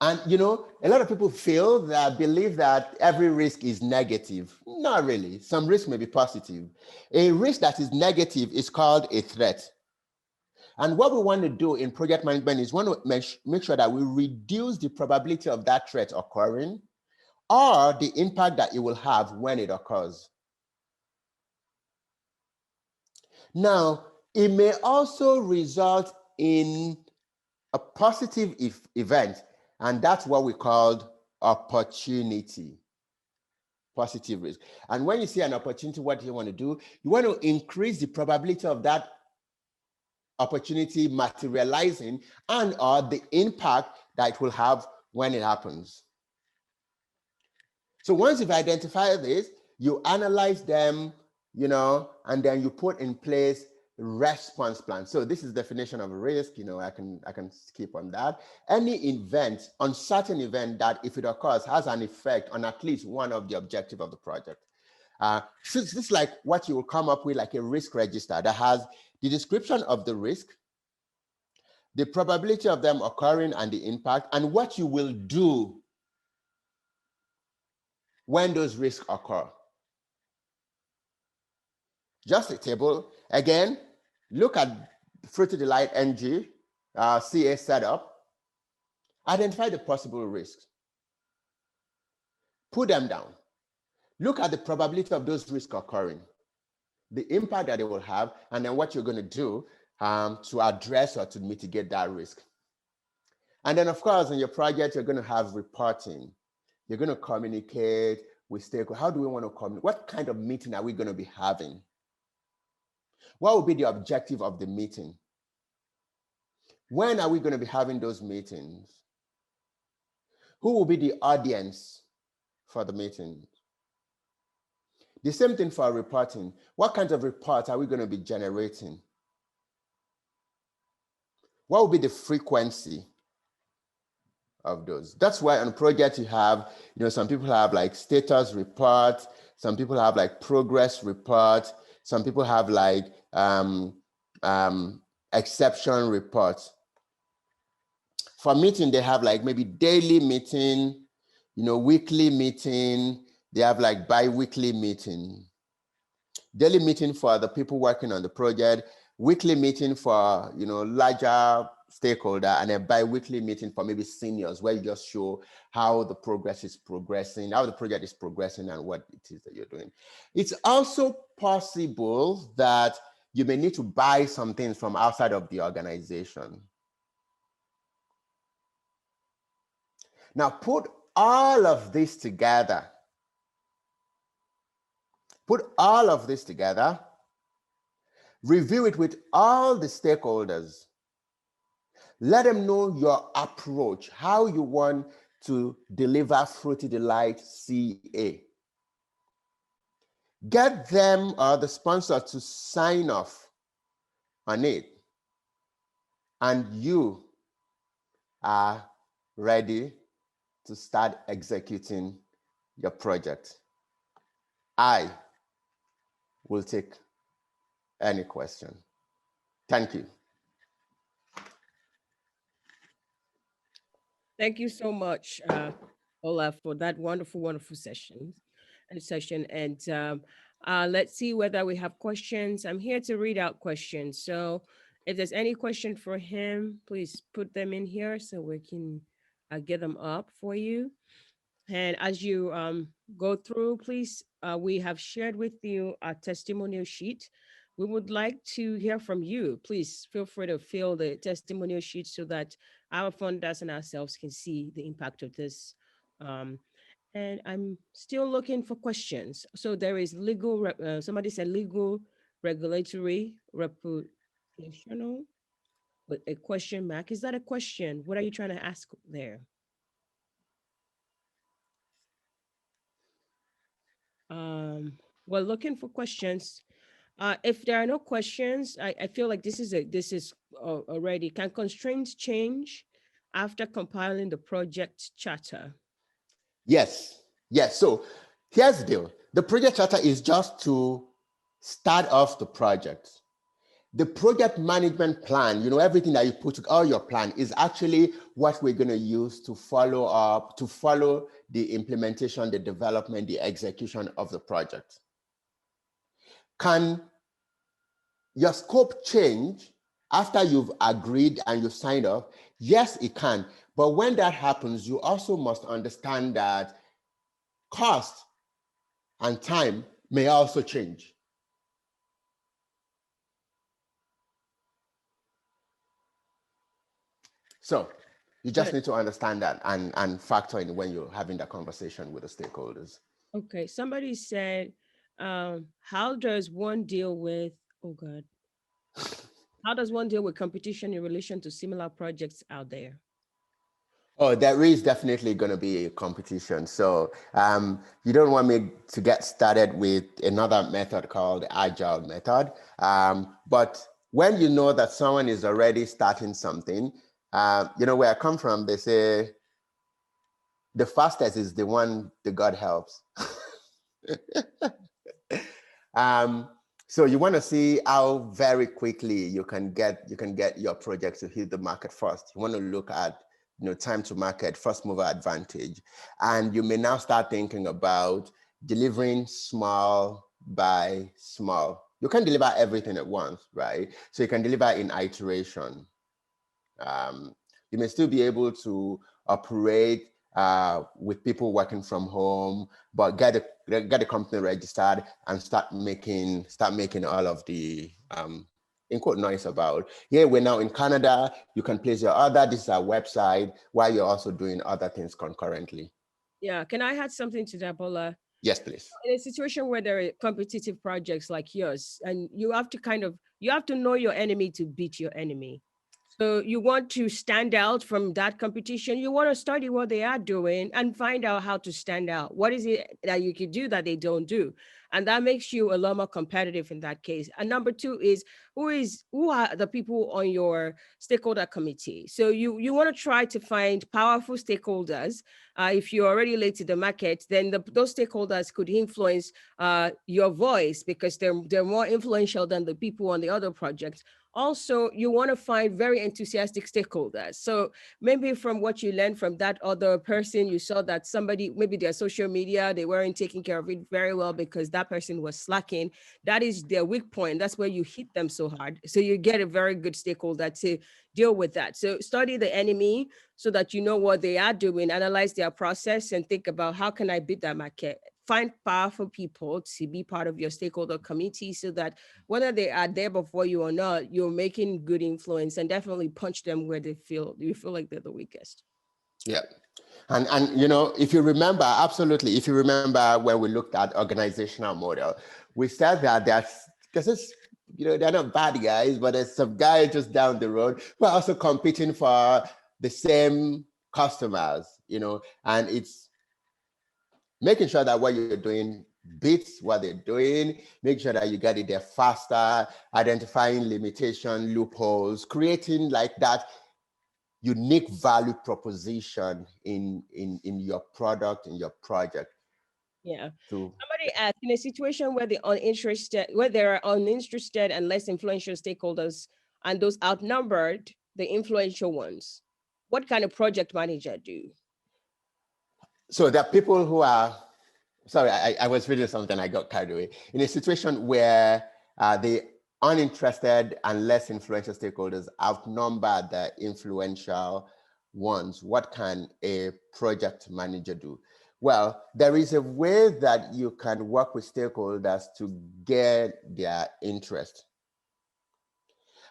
And a lot of people believe that every risk is negative. Not really. Some risk may be positive. A risk that is negative is called a threat. And what we want to do in project management is want to make sure that we reduce the probability of that threat occurring or the impact that it will have when it occurs. Now, it may also result in a positive event, and that's what we called opportunity, positive risk. And when you see an opportunity, what do you want to do? You want to increase the probability of that opportunity materializing and or the impact that it will have when it happens. So once you've identified this, you analyze them, and then you put in place response plan. So this is definition of risk. I can skip on that. Any event, uncertain event that if it occurs has an effect on at least one of the objectives of the project. So this is like what you will come up with, like a risk register that has the description of the risk, the probability of them occurring and the impact, and what you will do when those risks occur. Just a table. Again, look at Fruity Delight NG, CA setup. Identify the possible risks. Put them down. Look at the probability of those risks occurring, the impact that it will have, and then what you're going to do to address or to mitigate that risk. And then, of course, in your project, you're going to have reporting. You're going to communicate with stakeholders. How do we want to communicate? What kind of meeting are we going to be having? What will be the objective of the meeting? When are we going to be having those meetings? Who will be the audience for the meeting? The same thing for reporting. What kinds of reports are we going to be generating? What will be the frequency of those? That's why on a project you have, some people have like status report, some people have like progress report, some people have like exception reports. For meeting, they have like maybe daily meeting, weekly meeting, they have like bi-weekly meeting. Daily meeting for the people working on the project, weekly meeting for, larger stakeholder, and a bi-weekly meeting for maybe seniors where you just show how the progress is progressing, how the project is progressing and what it is that you're doing. It's also possible that you may need to buy some things from outside of the organization. Now put all of this together. Put all of this together, review it with all the stakeholders. Let them know your approach, how you want to deliver Fruity Delight CA. Get them or the sponsor to sign off on it, and you are ready to start executing your project. I will take any question. Thank you. Thank you so much, Olaf, for that wonderful, wonderful session. And let's see whether we have questions. I'm here to read out questions. So if there's any question for him, please put them in here so we can get them up for you. And as you go through, please, we have shared with you a testimonial sheet. We would like to hear from you. Please feel free to fill the testimonial sheet so that our funders and ourselves can see the impact of this. Um, and I'm still looking for questions. So there is somebody said legal, regulatory, reputational, with a question mark. Is that a question? What are you trying to ask there? Um, we're looking for questions. If there are no questions, I feel like this is already. Can constraints change after compiling the project charter? Yes, yes. So here's the deal. The project charter is just to start off the project. The project management plan, everything that you put, all your plan is actually what we're going to use to follow up, to follow the implementation, the development, the execution of the project. Can your scope change after you've agreed and you signed off? Yes, it can. But when that happens, you also must understand that cost and time may also change. So you just Good. need to understand that and factor in when you're having that conversation with the stakeholders. Okay. Somebody said, how does one deal with, oh God, how does one deal with competition in relation to similar projects out there? Oh, there is definitely going to be a competition. So you don't want me to get started with another method called the agile method. But when you know that someone is already starting something, where I come from, they say the fastest is the one the God helps. um, so you want to see how very quickly you can get your project to hit the market first. You want to look at time to market, first mover advantage, and you may now start thinking about delivering small by small. You can't deliver everything at once, right? So you can deliver in iteration. You may still be able to operate with people working from home, but get the company registered and start making all of the in quote noise about. Here we're now in Canada. You can place your order. This is our website while you're also doing other things concurrently. Yeah. Can I add something to that, Bola? Yes, please. In a situation where there are competitive projects like yours, and you have to know your enemy to beat your enemy. So you want to stand out from that competition. You want to study what they are doing and find out how to stand out. What is it that you can do that they don't do? And that makes you a lot more competitive in that case. And number two is who are the people on your stakeholder committee? So you want to try to find powerful stakeholders. If you're already late to the market, then those stakeholders could influence your voice because they're more influential than the people on the other projects. Also, you want to find very enthusiastic stakeholders. So maybe from what you learned from that other person, you saw that somebody, maybe their social media, they weren't taking care of it very well because that person was slacking. That is their weak point. That's where you hit them so hard. So you get a very good stakeholder to deal with that. So study the enemy so that you know what they are doing, analyze their process and think about how can I beat that market. Find powerful people to be part of your stakeholder committee so that whether they are there before you or not, you're making good influence and definitely punch them where you feel like they're the weakest. Yeah. And if you remember, absolutely, if you remember when we looked at organizational model, we said that because it's, they're not bad guys, but there's some guys just down the road who are also competing for the same customers, and it's making sure that what you're doing beats what they're doing, make sure that you get it there faster, identifying limitation, loopholes, creating like that unique value proposition in your product, in your project. Yeah. To Somebody asked, in a situation where there are uninterested and less influential stakeholders and those outnumbered the influential ones, what kind of project manager do? So there are people who are, sorry, I was reading something, I got carried away. In a situation where the uninterested and less influential stakeholders outnumber the influential ones, what can a project manager do? Well, there is a way that you can work with stakeholders to get their interest.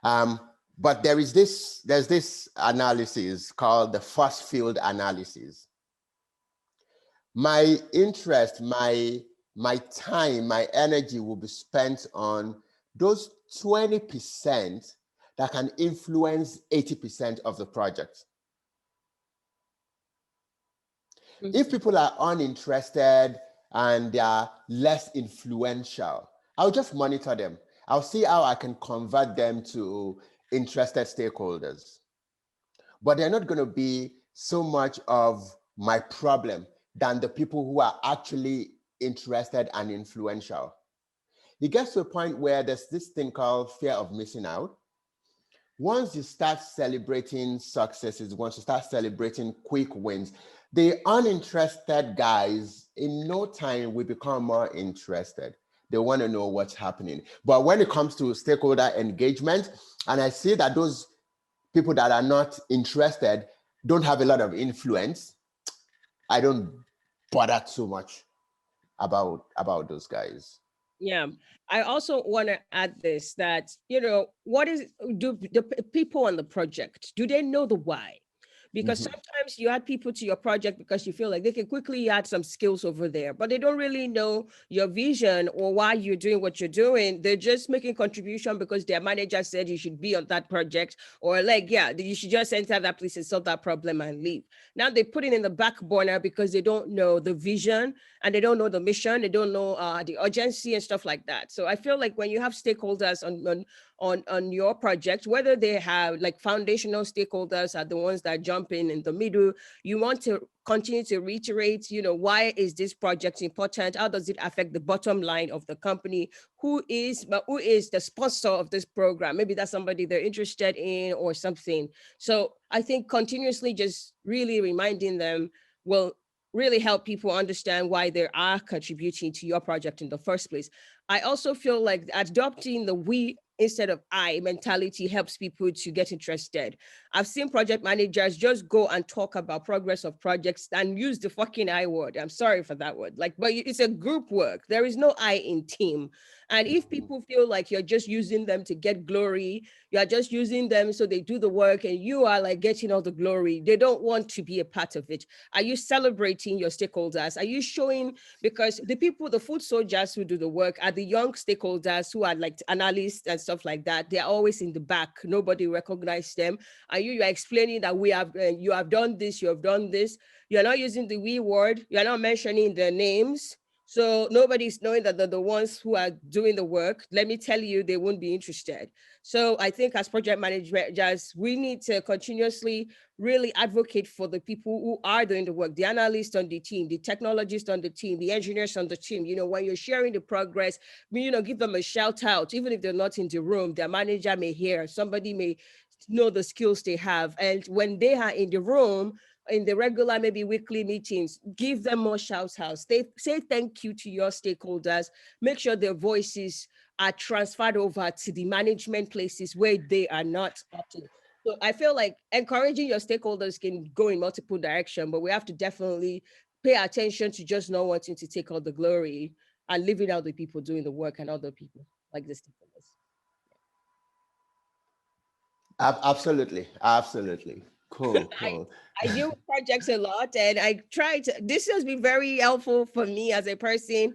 But there's this analysis called the force field analysis. My interest, my time, my energy will be spent on those 20% that can influence 80% of the project. If people are uninterested and they are less influential, I'll just monitor them. I'll see how I can convert them to interested stakeholders. But they're not going to be so much of my problem than the people who are actually interested and influential. It gets to a point where there's this thing called fear of missing out. Once you start celebrating successes, once you start celebrating quick wins, the uninterested guys in no time will become more interested. They want to know what's happening. But when it comes to stakeholder engagement, and I see that those people that are not interested don't have a lot of influence, I don't bother too much about those guys. Yeah. I also want to add this, that, what do the people on the project, do they know the why? Because sometimes you add people to your project because you feel like they can quickly add some skills over there, but they don't really know your vision or why you're doing what you're doing. They're just making contribution because their manager said you should be on that project, or like, yeah, you should just enter that place and solve that problem and leave. Now they put it in the back burner because they don't know the vision and they don't know the mission. They don't know the urgency and stuff like that. So I feel like when you have stakeholders on your project, whether they have like foundational stakeholders are the ones that jump in the middle, you want to continue to reiterate, why is this project important? How does it affect the bottom line of the company? Who is the sponsor of this program? Maybe that's somebody they're interested in or something. So I think continuously just really reminding them will really help people understand why they are contributing to your project in the first place. I also feel like adopting the we instead of I mentality helps people to get interested. I've seen project managers just go and talk about progress of projects and use the fucking I word. I'm sorry for that word. But it's a group work. There is no I in team. And if people feel like you're just using them to get glory, you're just using them so they do the work and you are like getting all the glory, they don't want to be a part of it. Are you celebrating your stakeholders? Are you showing, because the food soldiers who do the work are the young stakeholders who are like analysts and stuff like that. They're always in the back. Nobody recognizes them. And you're explaining that you have done this, you have done this. You're not using the we word. You're not mentioning their names. So nobody's knowing that they're the ones who are doing the work. Let me tell you, they won't be interested. So I think as project managers, we need to continuously really advocate for the people who are doing the work, the analysts on the team, the technologists on the team, the engineers on the team. When you're sharing the progress, give them a shout out, even if they're not in the room. Their manager may hear, somebody may know the skills they have. And when they are in the room, in the regular, maybe weekly meetings, give them more shout outs. They say thank you to your stakeholders. Make sure their voices are transferred over to the management places where they are not opting. So I feel like encouraging your stakeholders can go in multiple directions, but we have to definitely pay attention to just not wanting to take all the glory and leaving out the people doing the work and other people like the stakeholders. Absolutely. Cool. I deal with projects a lot, and I try to. This has been very helpful for me as a person.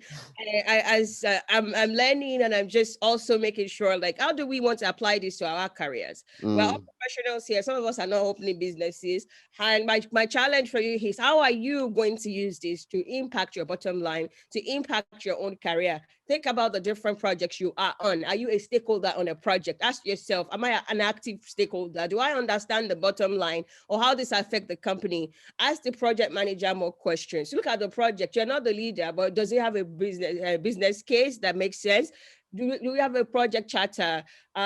I'm learning, and I'm just also making sure, like, how do we want to apply this to our careers? We're all professionals here. Some of us are not opening businesses, and my challenge for you is, how are you going to use this to impact your bottom line, to impact your own career? Think about the different projects you are on. Are you a stakeholder on a project? Ask yourself, am I an active stakeholder? Do I understand the bottom line or how this affects the company? Ask the project manager more questions. Look at the project. You're not the leader, but does it have a business case that makes sense? Do we have a project charter?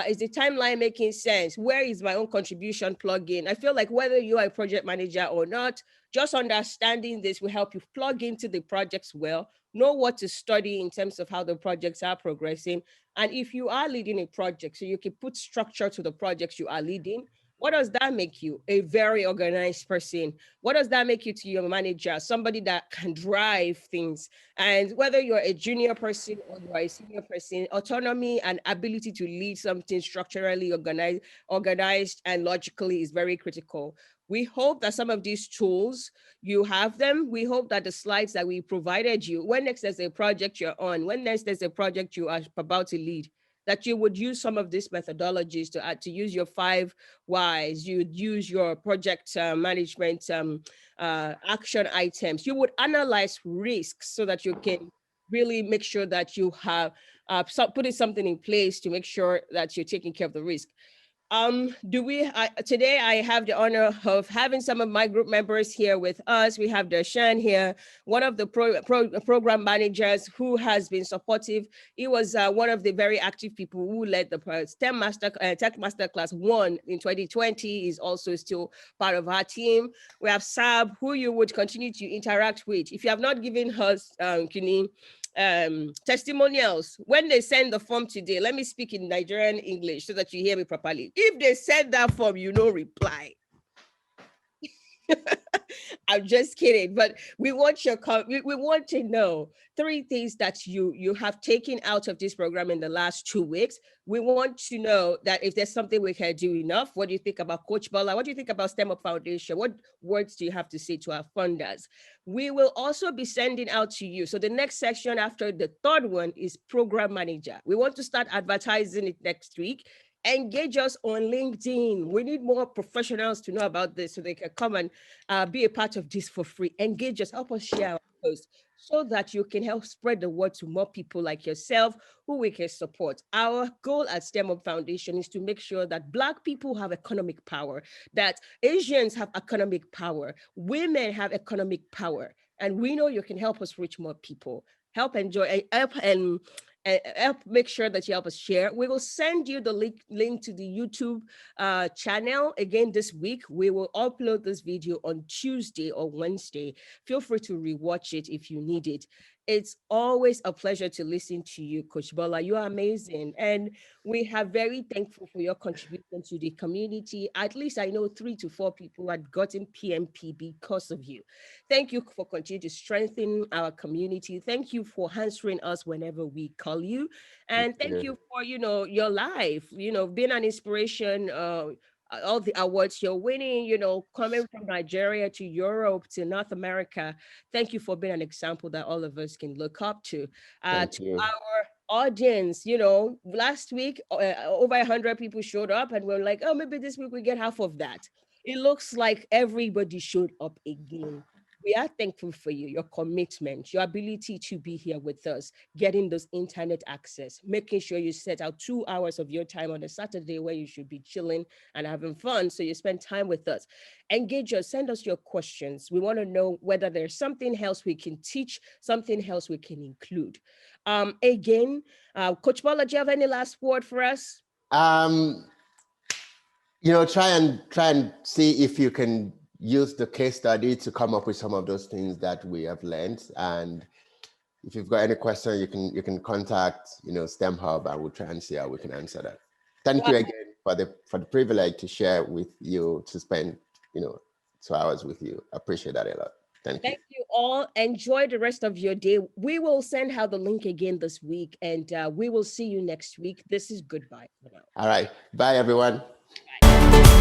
Is the timeline making sense? Where is my own contribution plug in? I feel like whether you are a project manager or not, just understanding this will help you plug into the projects well, know what to study in terms of how the projects are progressing. And if you are leading a project, so you can put structure to the projects you are leading. What does that make you? A very organized person. What does that make you to your manager? Somebody that can drive things. And whether you're a junior person or you are a senior person, autonomy and ability to lead something structurally organized and logically is very critical. We hope that some of these tools, you have them. We hope that the slides that we provided you, when next there's a project you're on, when next there's a project you are about to lead, that you would use some of these methodologies to use your 5 whys. You'd use your project management action items. You would analyze risks so that you can really make sure that you have putting something in place to make sure that you're taking care of the risk. Today I have the honor of having some of my group members here with us. We have Darshan here, one of the program managers who has been supportive. He was one of the very active people who led the Tech Masterclass 1 in 2020. He's also still part of our team. We have Sab, who you would continue to interact with. If you have not given us, testimonials, when they send the form today, let me speak in Nigerian English so that you hear me properly. If they send that form, you no reply. I'm just kidding, but we want we want to know 3 things that you have taken out of this program in the last 2 weeks. We want to know that if there's something we can do enough. What do you think about Coach Bola? What do you think about STEMHub Foundation? What words do you have to say to our funders? We will also be sending out to you. So the next section after the 3rd one is program manager. We want to start advertising it next week. Engage us on LinkedIn. We need more professionals to know about this so they can come and be a part of this for free. Engage us, help us share our posts so that you can help spread the word to more people like yourself who we can support. Our goal at STEMHub Foundation is to make sure that Black people have economic power, that Asians have economic power, women have economic power, and we know you can help us reach more people. Help make sure that you help us share. We will send you the link to the YouTube channel again this week. We will upload this video on Tuesday or Wednesday. Feel free to rewatch it if you need it. It's always a pleasure to listen to you, Coach Bola. You are amazing. And we are very thankful for your contribution to the community. At least I know 3 to 4 people had gotten PMP because of you. Thank you for continuing to strengthen our community. Thank you for answering us whenever we call you. And thank you for, your life, being an inspiration, all the awards you're winning, coming from Nigeria to Europe to North America. Thank you for being an example that all of us can look up to. To our audience, last week, over 100 people showed up and we're like, oh, maybe this week we get half of that. It looks like everybody showed up again. We are thankful for you, your commitment, your ability to be here with us, getting those internet access, making sure you set out 2 hours of your time on a Saturday where you should be chilling and having fun. So you spend time with us. Engage us, send us your questions. We want to know whether there's something else we can teach, something else we can include. Again, Coach Bola, do you have any last word for us? Try and see if you can use the case study to come up with some of those things that we have learned. And if you've got any question, you can contact STEMHub, and we'll try and see how we can answer that. Thank you again for the privilege to share with you, to spend 2 hours with you. I appreciate that a lot. Thank you all. Enjoy the rest of your day. We will send out the link again this week, and we will see you next week. This is goodbye for now. All right. Bye, everyone. Bye.